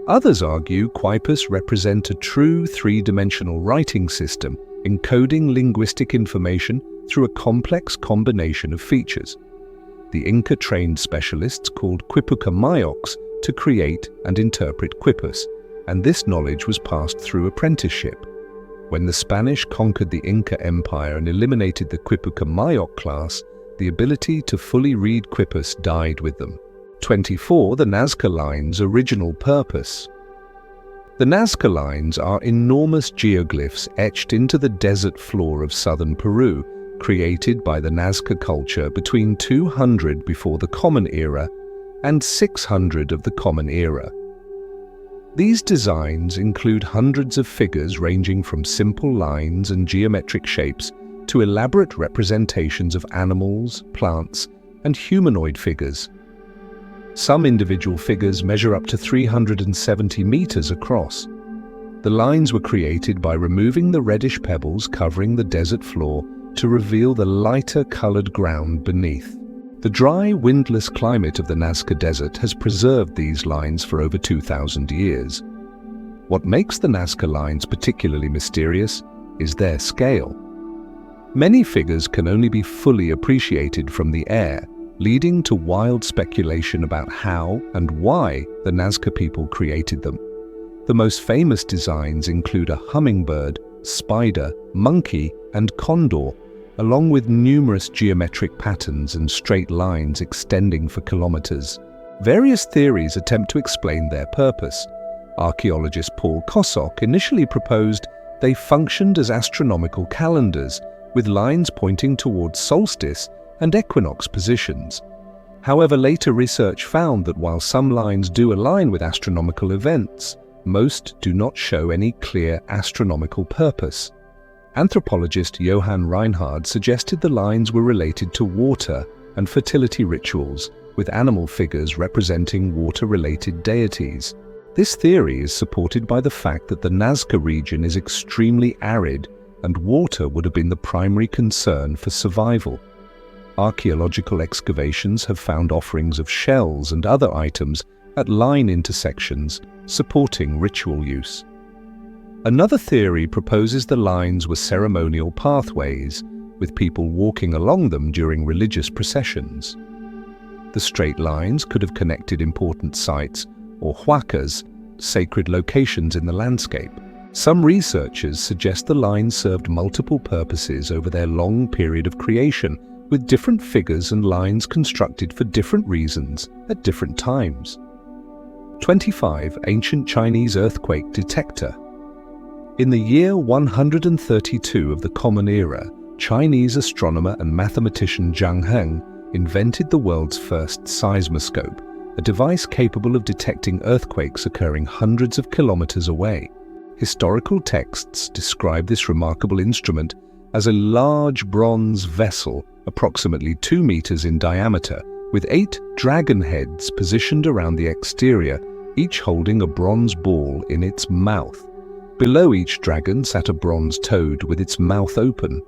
Others argue quipus represent a true three-dimensional writing system, encoding linguistic information through a complex combination of features. The Inca trained specialists called quipucamayos to create and interpret quipus, and this knowledge was passed through apprenticeship. When the Spanish conquered the Inca Empire and eliminated the quipucamayo class, the ability to fully read quipus died with them. 24. The Nazca Line's original purpose. The Nazca Lines are enormous geoglyphs etched into the desert floor of southern Peru, created by the Nazca culture between 200 before the Common Era and 600 of the Common Era. These designs include hundreds of figures ranging from simple lines and geometric shapes to elaborate representations of animals, plants, and humanoid figures. Some individual figures measure up to 370 meters across. The lines were created by removing the reddish pebbles covering the desert floor to reveal the lighter colored ground beneath. The dry, windless climate of the Nazca Desert has preserved these lines for over 2,000 years. What makes the Nazca Lines particularly mysterious is their scale. Many figures can only be fully appreciated from the air, leading to wild speculation about how and why the Nazca people created them. The most famous designs include a hummingbird, spider, monkey, and condor, along with numerous geometric patterns and straight lines extending for kilometers. Various theories attempt to explain their purpose. Archaeologist Paul Kosok initially proposed they functioned as astronomical calendars, with lines pointing towards solstice and equinox positions. However, later research found that while some lines do align with astronomical events, most do not show any clear astronomical purpose. Anthropologist Johann Reinhard suggested the lines were related to water and fertility rituals, with animal figures representing water-related deities. This theory is supported by the fact that the Nazca region is extremely arid and water would have been the primary concern for survival. Archaeological excavations have found offerings of shells and other items at line intersections, supporting ritual use. Another theory proposes the lines were ceremonial pathways, with people walking along them during religious processions. The straight lines could have connected important sites, or huacas, sacred locations in the landscape. Some researchers suggest the lines served multiple purposes over their long period of creation, with different figures and lines constructed for different reasons at different times. 25. Ancient Chinese earthquake detector. In the year 132 of the Common Era, Chinese astronomer and mathematician Zhang Heng invented the world's first seismoscope, a device capable of detecting earthquakes occurring hundreds of kilometers away. Historical texts describe this remarkable instrument as a large bronze vessel approximately 2 meters in diameter, with 8 dragon heads positioned around the exterior, each holding a bronze ball in its mouth. Below each dragon sat a bronze toad with its mouth open.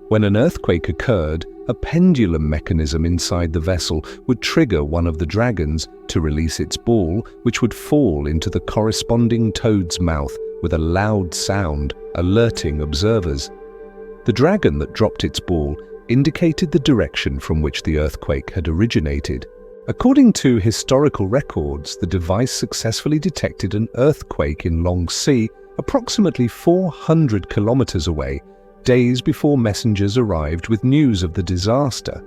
When an earthquake occurred, a pendulum mechanism inside the vessel would trigger one of the dragons to release its ball, which would fall into the corresponding toad's mouth with a loud sound, alerting observers. The dragon that dropped its ball indicated the direction from which the earthquake had originated. According to historical records, the device successfully detected an earthquake in Long Sea, approximately 400 kilometers away, days before messengers arrived with news of the disaster.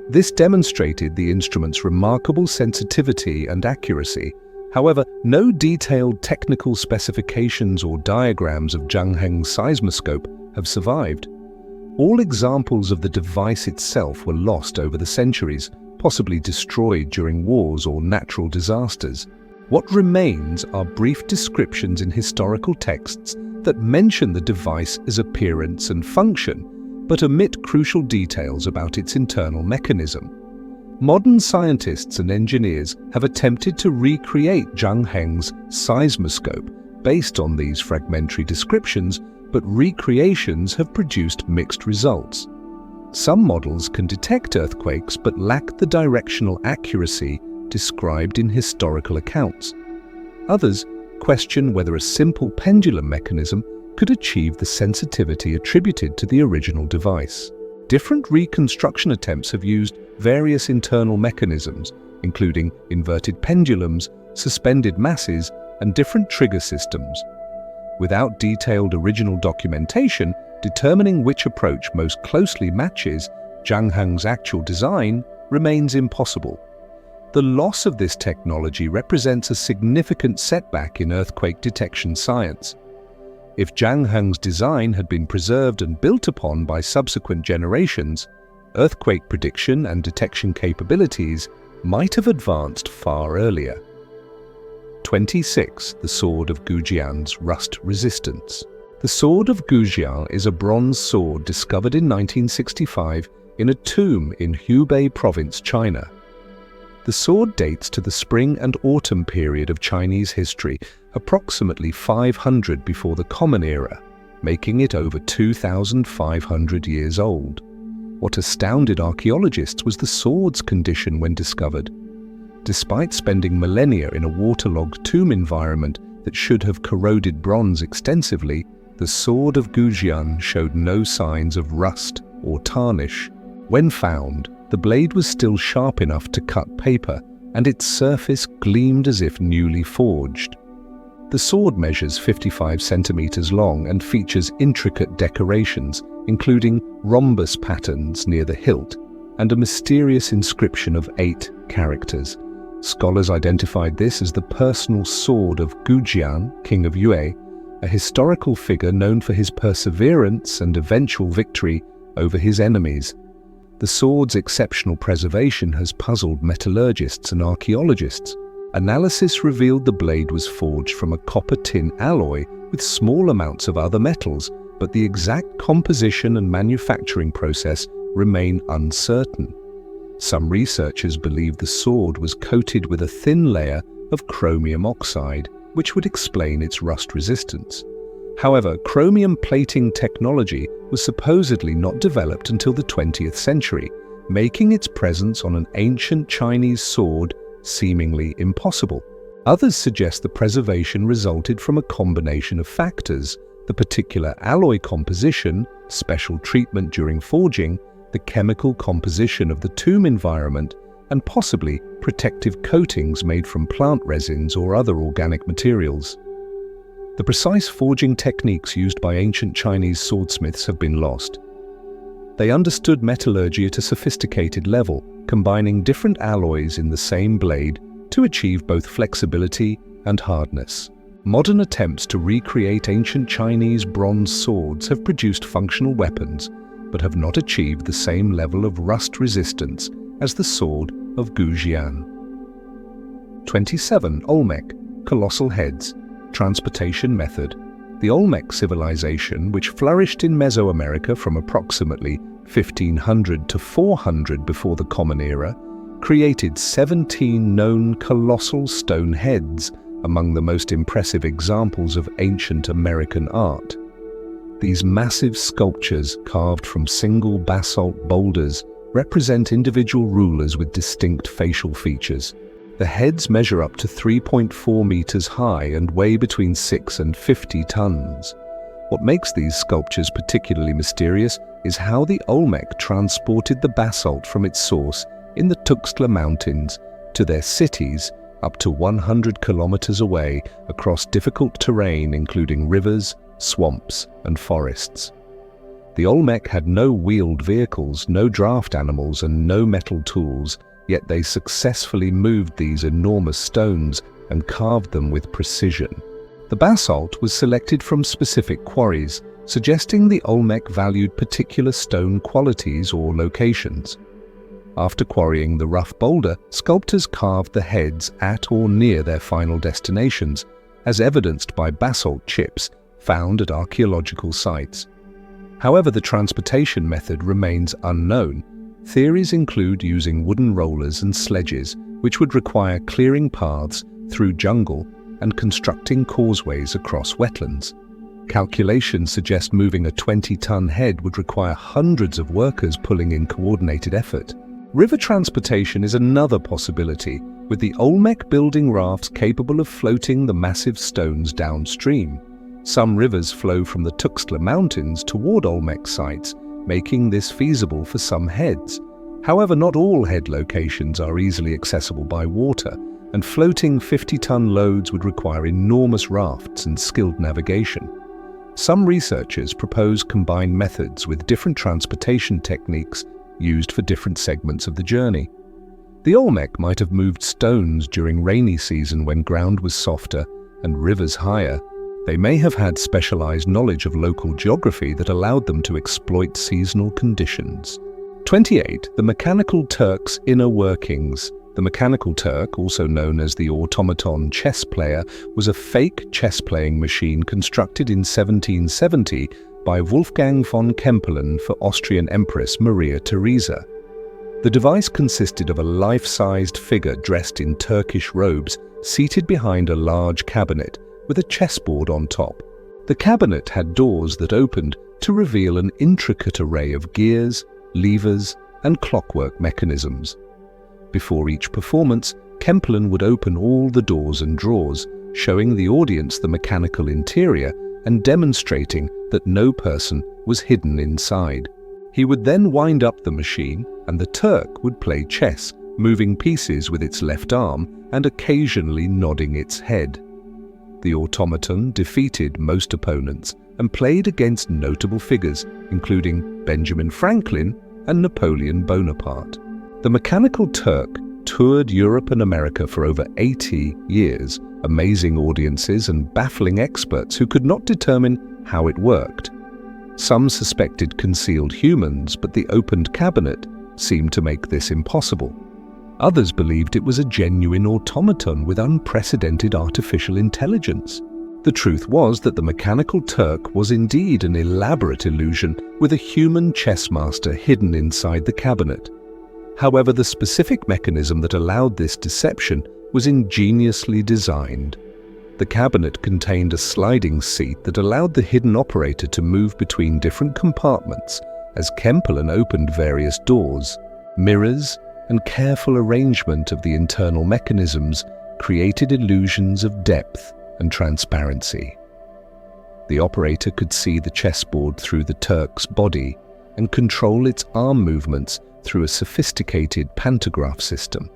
This demonstrated the instrument's remarkable sensitivity and accuracy. However, no detailed technical specifications or diagrams of Zhang Heng's seismoscope have survived. All examples of the device itself were lost over the centuries, possibly destroyed during wars or natural disasters. What remains are brief descriptions in historical texts that mention the device's appearance and function, but omit crucial details about its internal mechanism. Modern scientists and engineers have attempted to recreate Zhang Heng's seismoscope based on these fragmentary descriptions, but recreations have produced mixed results. Some models can detect earthquakes but lack the directional accuracy described in historical accounts. Others question whether a simple pendulum mechanism could achieve the sensitivity attributed to the original device. Different reconstruction attempts have used various internal mechanisms, including inverted pendulums, suspended masses, and different trigger systems. Without detailed original documentation, determining which approach most closely matches Zhang Heng's actual design remains impossible. The loss of this technology represents a significant setback in earthquake detection science. If Zhang Heng's design had been preserved and built upon by subsequent generations, earthquake prediction and detection capabilities might have advanced far earlier. 26. The Sword of Gujian's Rust Resistance. The Sword of Gujian is a bronze sword discovered in 1965 in a tomb in Hubei province, China. The sword dates to the spring and autumn period of Chinese history, approximately 500 before the Common Era, making it over 2,500 years old. What astounded archaeologists was the sword's condition when discovered. Despite spending millennia in a waterlogged tomb environment that should have corroded bronze extensively, the Sword of Gujian showed no signs of rust or tarnish. When found, the blade was still sharp enough to cut paper, and its surface gleamed as if newly forged. The sword measures 55 centimeters long and features intricate decorations, including rhombus patterns near the hilt and a mysterious inscription of 8 characters. Scholars identified this as the personal sword of Gujian, king of Yue, a historical figure known for his perseverance and eventual victory over his enemies. The sword's exceptional preservation has puzzled metallurgists and archaeologists. Analysis revealed the blade was forged from a copper-tin alloy with small amounts of other metals, but the exact composition and manufacturing process remain uncertain. Some researchers believe the sword was coated with a thin layer of chromium oxide, which would explain its rust resistance. However, chromium plating technology was supposedly not developed until the 20th century, making its presence on an ancient Chinese sword seemingly impossible. Others suggest the preservation resulted from a combination of factors: the particular alloy composition, special treatment during forging, the chemical composition of the tomb environment, and possibly protective coatings made from plant resins or other organic materials. The precise forging techniques used by ancient Chinese swordsmiths have been lost. They understood metallurgy at a sophisticated level, combining different alloys in the same blade to achieve both flexibility and hardness. Modern attempts to recreate ancient Chinese bronze swords have produced functional weapons, but have not achieved the same level of rust resistance as the sword of Gujian. 27. Olmec, colossal heads, transportation method. The Olmec civilization, which flourished in Mesoamerica from approximately 1500 to 400 before the Common Era, created 17 known colossal stone heads, among the most impressive examples of ancient American art. These massive sculptures, carved from single basalt boulders, represent individual rulers with distinct facial features. The heads measure up to 3.4 meters high and weigh between 6 and 50 tons. What makes these sculptures particularly mysterious is how the Olmec transported the basalt from its source in the Tuxtla Mountains to their cities up to 100 kilometers away across difficult terrain including rivers, swamps, and forests. The Olmec had no wheeled vehicles, no draft animals, and no metal tools, yet they successfully moved these enormous stones and carved them with precision. The basalt was selected from specific quarries, suggesting the Olmec valued particular stone qualities or locations. After quarrying the rough boulder, sculptors carved the heads at or near their final destinations, as evidenced by basalt chips found at archaeological sites. However, the transportation method remains unknown. Theories include using wooden rollers and sledges, which would require clearing paths through jungle and constructing causeways across wetlands. Calculations suggest moving a 20-ton head would require hundreds of workers pulling in coordinated effort. River transportation is another possibility, with the Olmec building rafts capable of floating the massive stones downstream. Some rivers flow from the Tuxtla Mountains toward Olmec sites, making this feasible for some heads. However, not all head locations are easily accessible by water, and floating 50-ton loads would require enormous rafts and skilled navigation. Some researchers propose combined methods with different transportation techniques used for different segments of the journey. The Olmec might have moved stones during rainy season when ground was softer and rivers higher. They may have had specialized knowledge of local geography that allowed them to exploit seasonal conditions. 28. The Mechanical Turk's inner workings. The Mechanical Turk, also known as the automaton chess player, was a fake chess-playing machine constructed in 1770 by Wolfgang von Kempelen for Austrian Empress Maria Theresa. The device consisted of a life-sized figure dressed in Turkish robes, seated behind a large cabinet with a chessboard on top. The cabinet had doors that opened to reveal an intricate array of gears, levers, and clockwork mechanisms. Before each performance, Kempelen would open all the doors and drawers, showing the audience the mechanical interior and demonstrating that no person was hidden inside. He would then wind up the machine, and the Turk would play chess, moving pieces with its left arm and occasionally nodding its head. The automaton defeated most opponents and played against notable figures, including Benjamin Franklin and Napoleon Bonaparte. The Mechanical Turk toured Europe and America for over 80 years, amazing audiences and baffling experts who could not determine how it worked. Some suspected concealed humans, but the opened cabinet seemed to make this impossible. Others believed it was a genuine automaton with unprecedented artificial intelligence. The truth was that the Mechanical Turk was indeed an elaborate illusion with a human chess master hidden inside the cabinet. However, the specific mechanism that allowed this deception was ingeniously designed. The cabinet contained a sliding seat that allowed the hidden operator to move between different compartments as Kempelen opened various doors. Mirrors and careful arrangement of the internal mechanisms created illusions of depth and transparency. The operator could see the chessboard through the Turk's body and control its arm movements through a sophisticated pantograph system.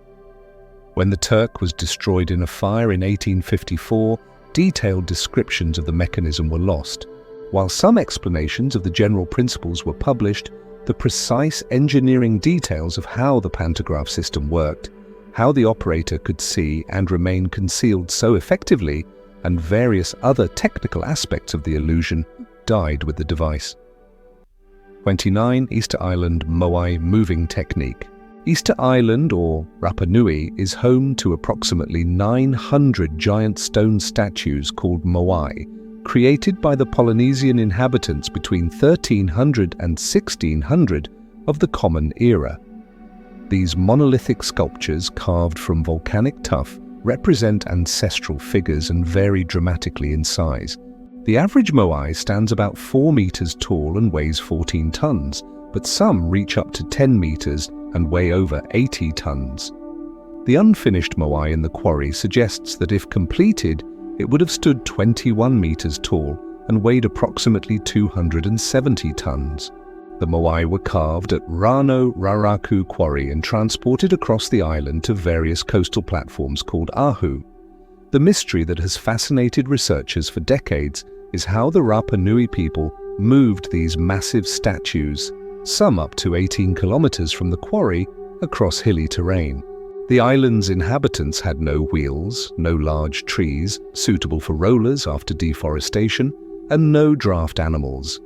When the Turk was destroyed in a fire in 1854, detailed descriptions of the mechanism were lost. While some explanations of the general principles were published, the precise engineering details of how the pantograph system worked, how the operator could see and remain concealed so effectively, and various other technical aspects of the illusion died with the device. 29. Easter Island Moai Moving Technique. Easter Island, or Rapa Nui, is home to approximately 900 giant stone statues called moai, created by the Polynesian inhabitants between 1300 and 1600 of the Common Era. These monolithic sculptures carved from volcanic tuff represent ancestral figures and vary dramatically in size. The average moai stands about 4 meters tall and weighs 14 tons, but some reach up to 10 meters and weigh over 80 tons. The unfinished moai in the quarry suggests that if completed, it would have stood 21 meters tall and weighed approximately 270 tons. The moai were carved at Rano Raraku Quarry and transported across the island to various coastal platforms called ahu. The mystery that has fascinated researchers for decades is how the Rapa Nui people moved these massive statues, some up to 18 kilometers from the quarry, across hilly terrain. The island's inhabitants had no wheels, no large trees suitable for rollers after deforestation, and no draft animals.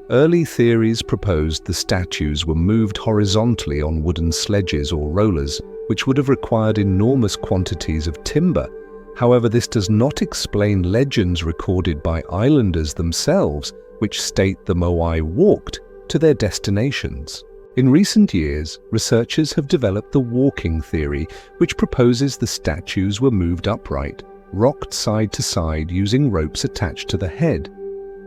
Early theories proposed the statues were moved horizontally on wooden sledges or rollers, which would have required enormous quantities of timber. However, this does not explain legends recorded by islanders themselves, which state the moai walked to their destinations. In recent years, researchers have developed the walking theory, which proposes the statues were moved upright, rocked side to side using ropes attached to the head.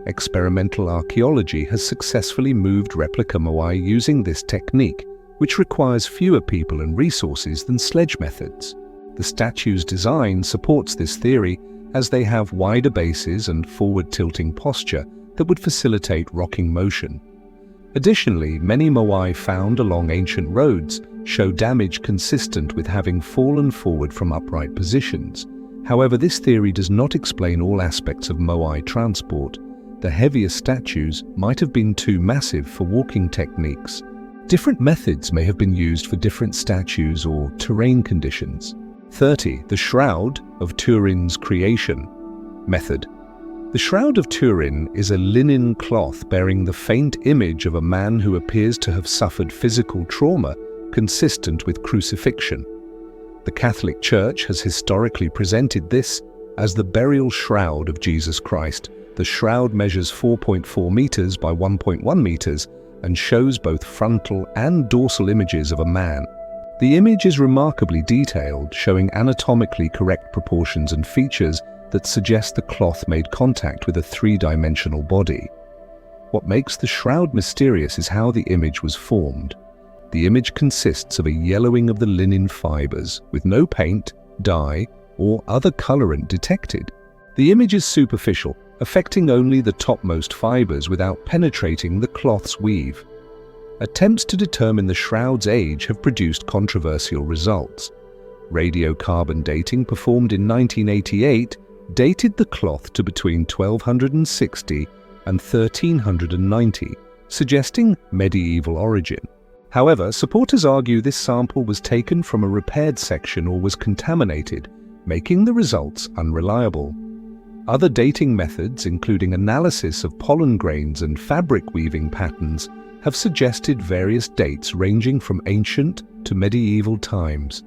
Experimental archaeology has successfully moved replica moai using this technique, which requires fewer people and resources than sledge methods. The statue's design supports this theory, as they have wider bases and forward-tilting posture that would facilitate rocking motion. Additionally, many moai found along ancient roads show damage consistent with having fallen forward from upright positions. However, this theory does not explain all aspects of moai transport. The heavier statues might have been too massive for walking techniques. Different methods may have been used for different statues or terrain conditions. 30. The Shroud of Turin's creation. Method. The Shroud of Turin is a linen cloth bearing the faint image of a man who appears to have suffered physical trauma consistent with crucifixion. The Catholic Church has historically presented this as the burial shroud of Jesus Christ. The shroud measures 4.4 meters by 1.1 meters and shows both frontal and dorsal images of a man. The image is remarkably detailed, showing anatomically correct proportions and features that suggest the cloth made contact with a three-dimensional body. What makes the shroud mysterious is how the image was formed. The image consists of a yellowing of the linen fibers, with no paint, dye, or other colorant detected. The image is superficial, affecting only the topmost fibers without penetrating the cloth's weave. Attempts to determine the shroud's age have produced controversial results. Radiocarbon dating performed in 1988 dated the cloth to between 1260 and 1390, suggesting medieval origin. However, supporters argue this sample was taken from a repaired section or was contaminated, making the results unreliable. Other dating methods, including analysis of pollen grains and fabric weaving patterns, have suggested various dates ranging from ancient to medieval times.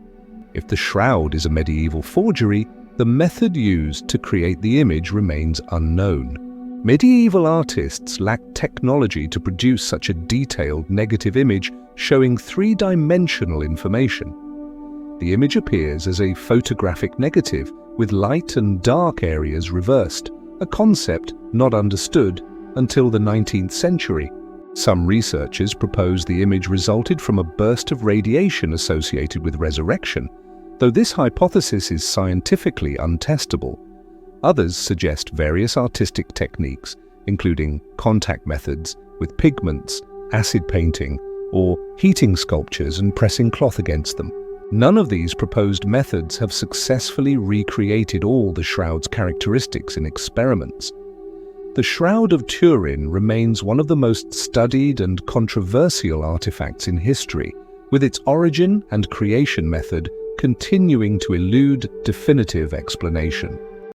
If the shroud is a medieval forgery, the method used to create the image remains unknown. Medieval artists lacked technology to produce such a detailed negative image showing three-dimensional information. The image appears as a photographic negative with light and dark areas reversed, a concept not understood until the 19th century. Some researchers propose the image resulted from a burst of radiation associated with resurrection. Though this hypothesis is scientifically untestable, others suggest various artistic techniques, including contact methods with pigments, acid painting, or heating sculptures and pressing cloth against them. None of these proposed methods have successfully recreated all the shroud's characteristics in experiments. The Shroud of Turin remains one of the most studied and controversial artifacts in history, with its origin and creation method continuing to elude definitive explanation.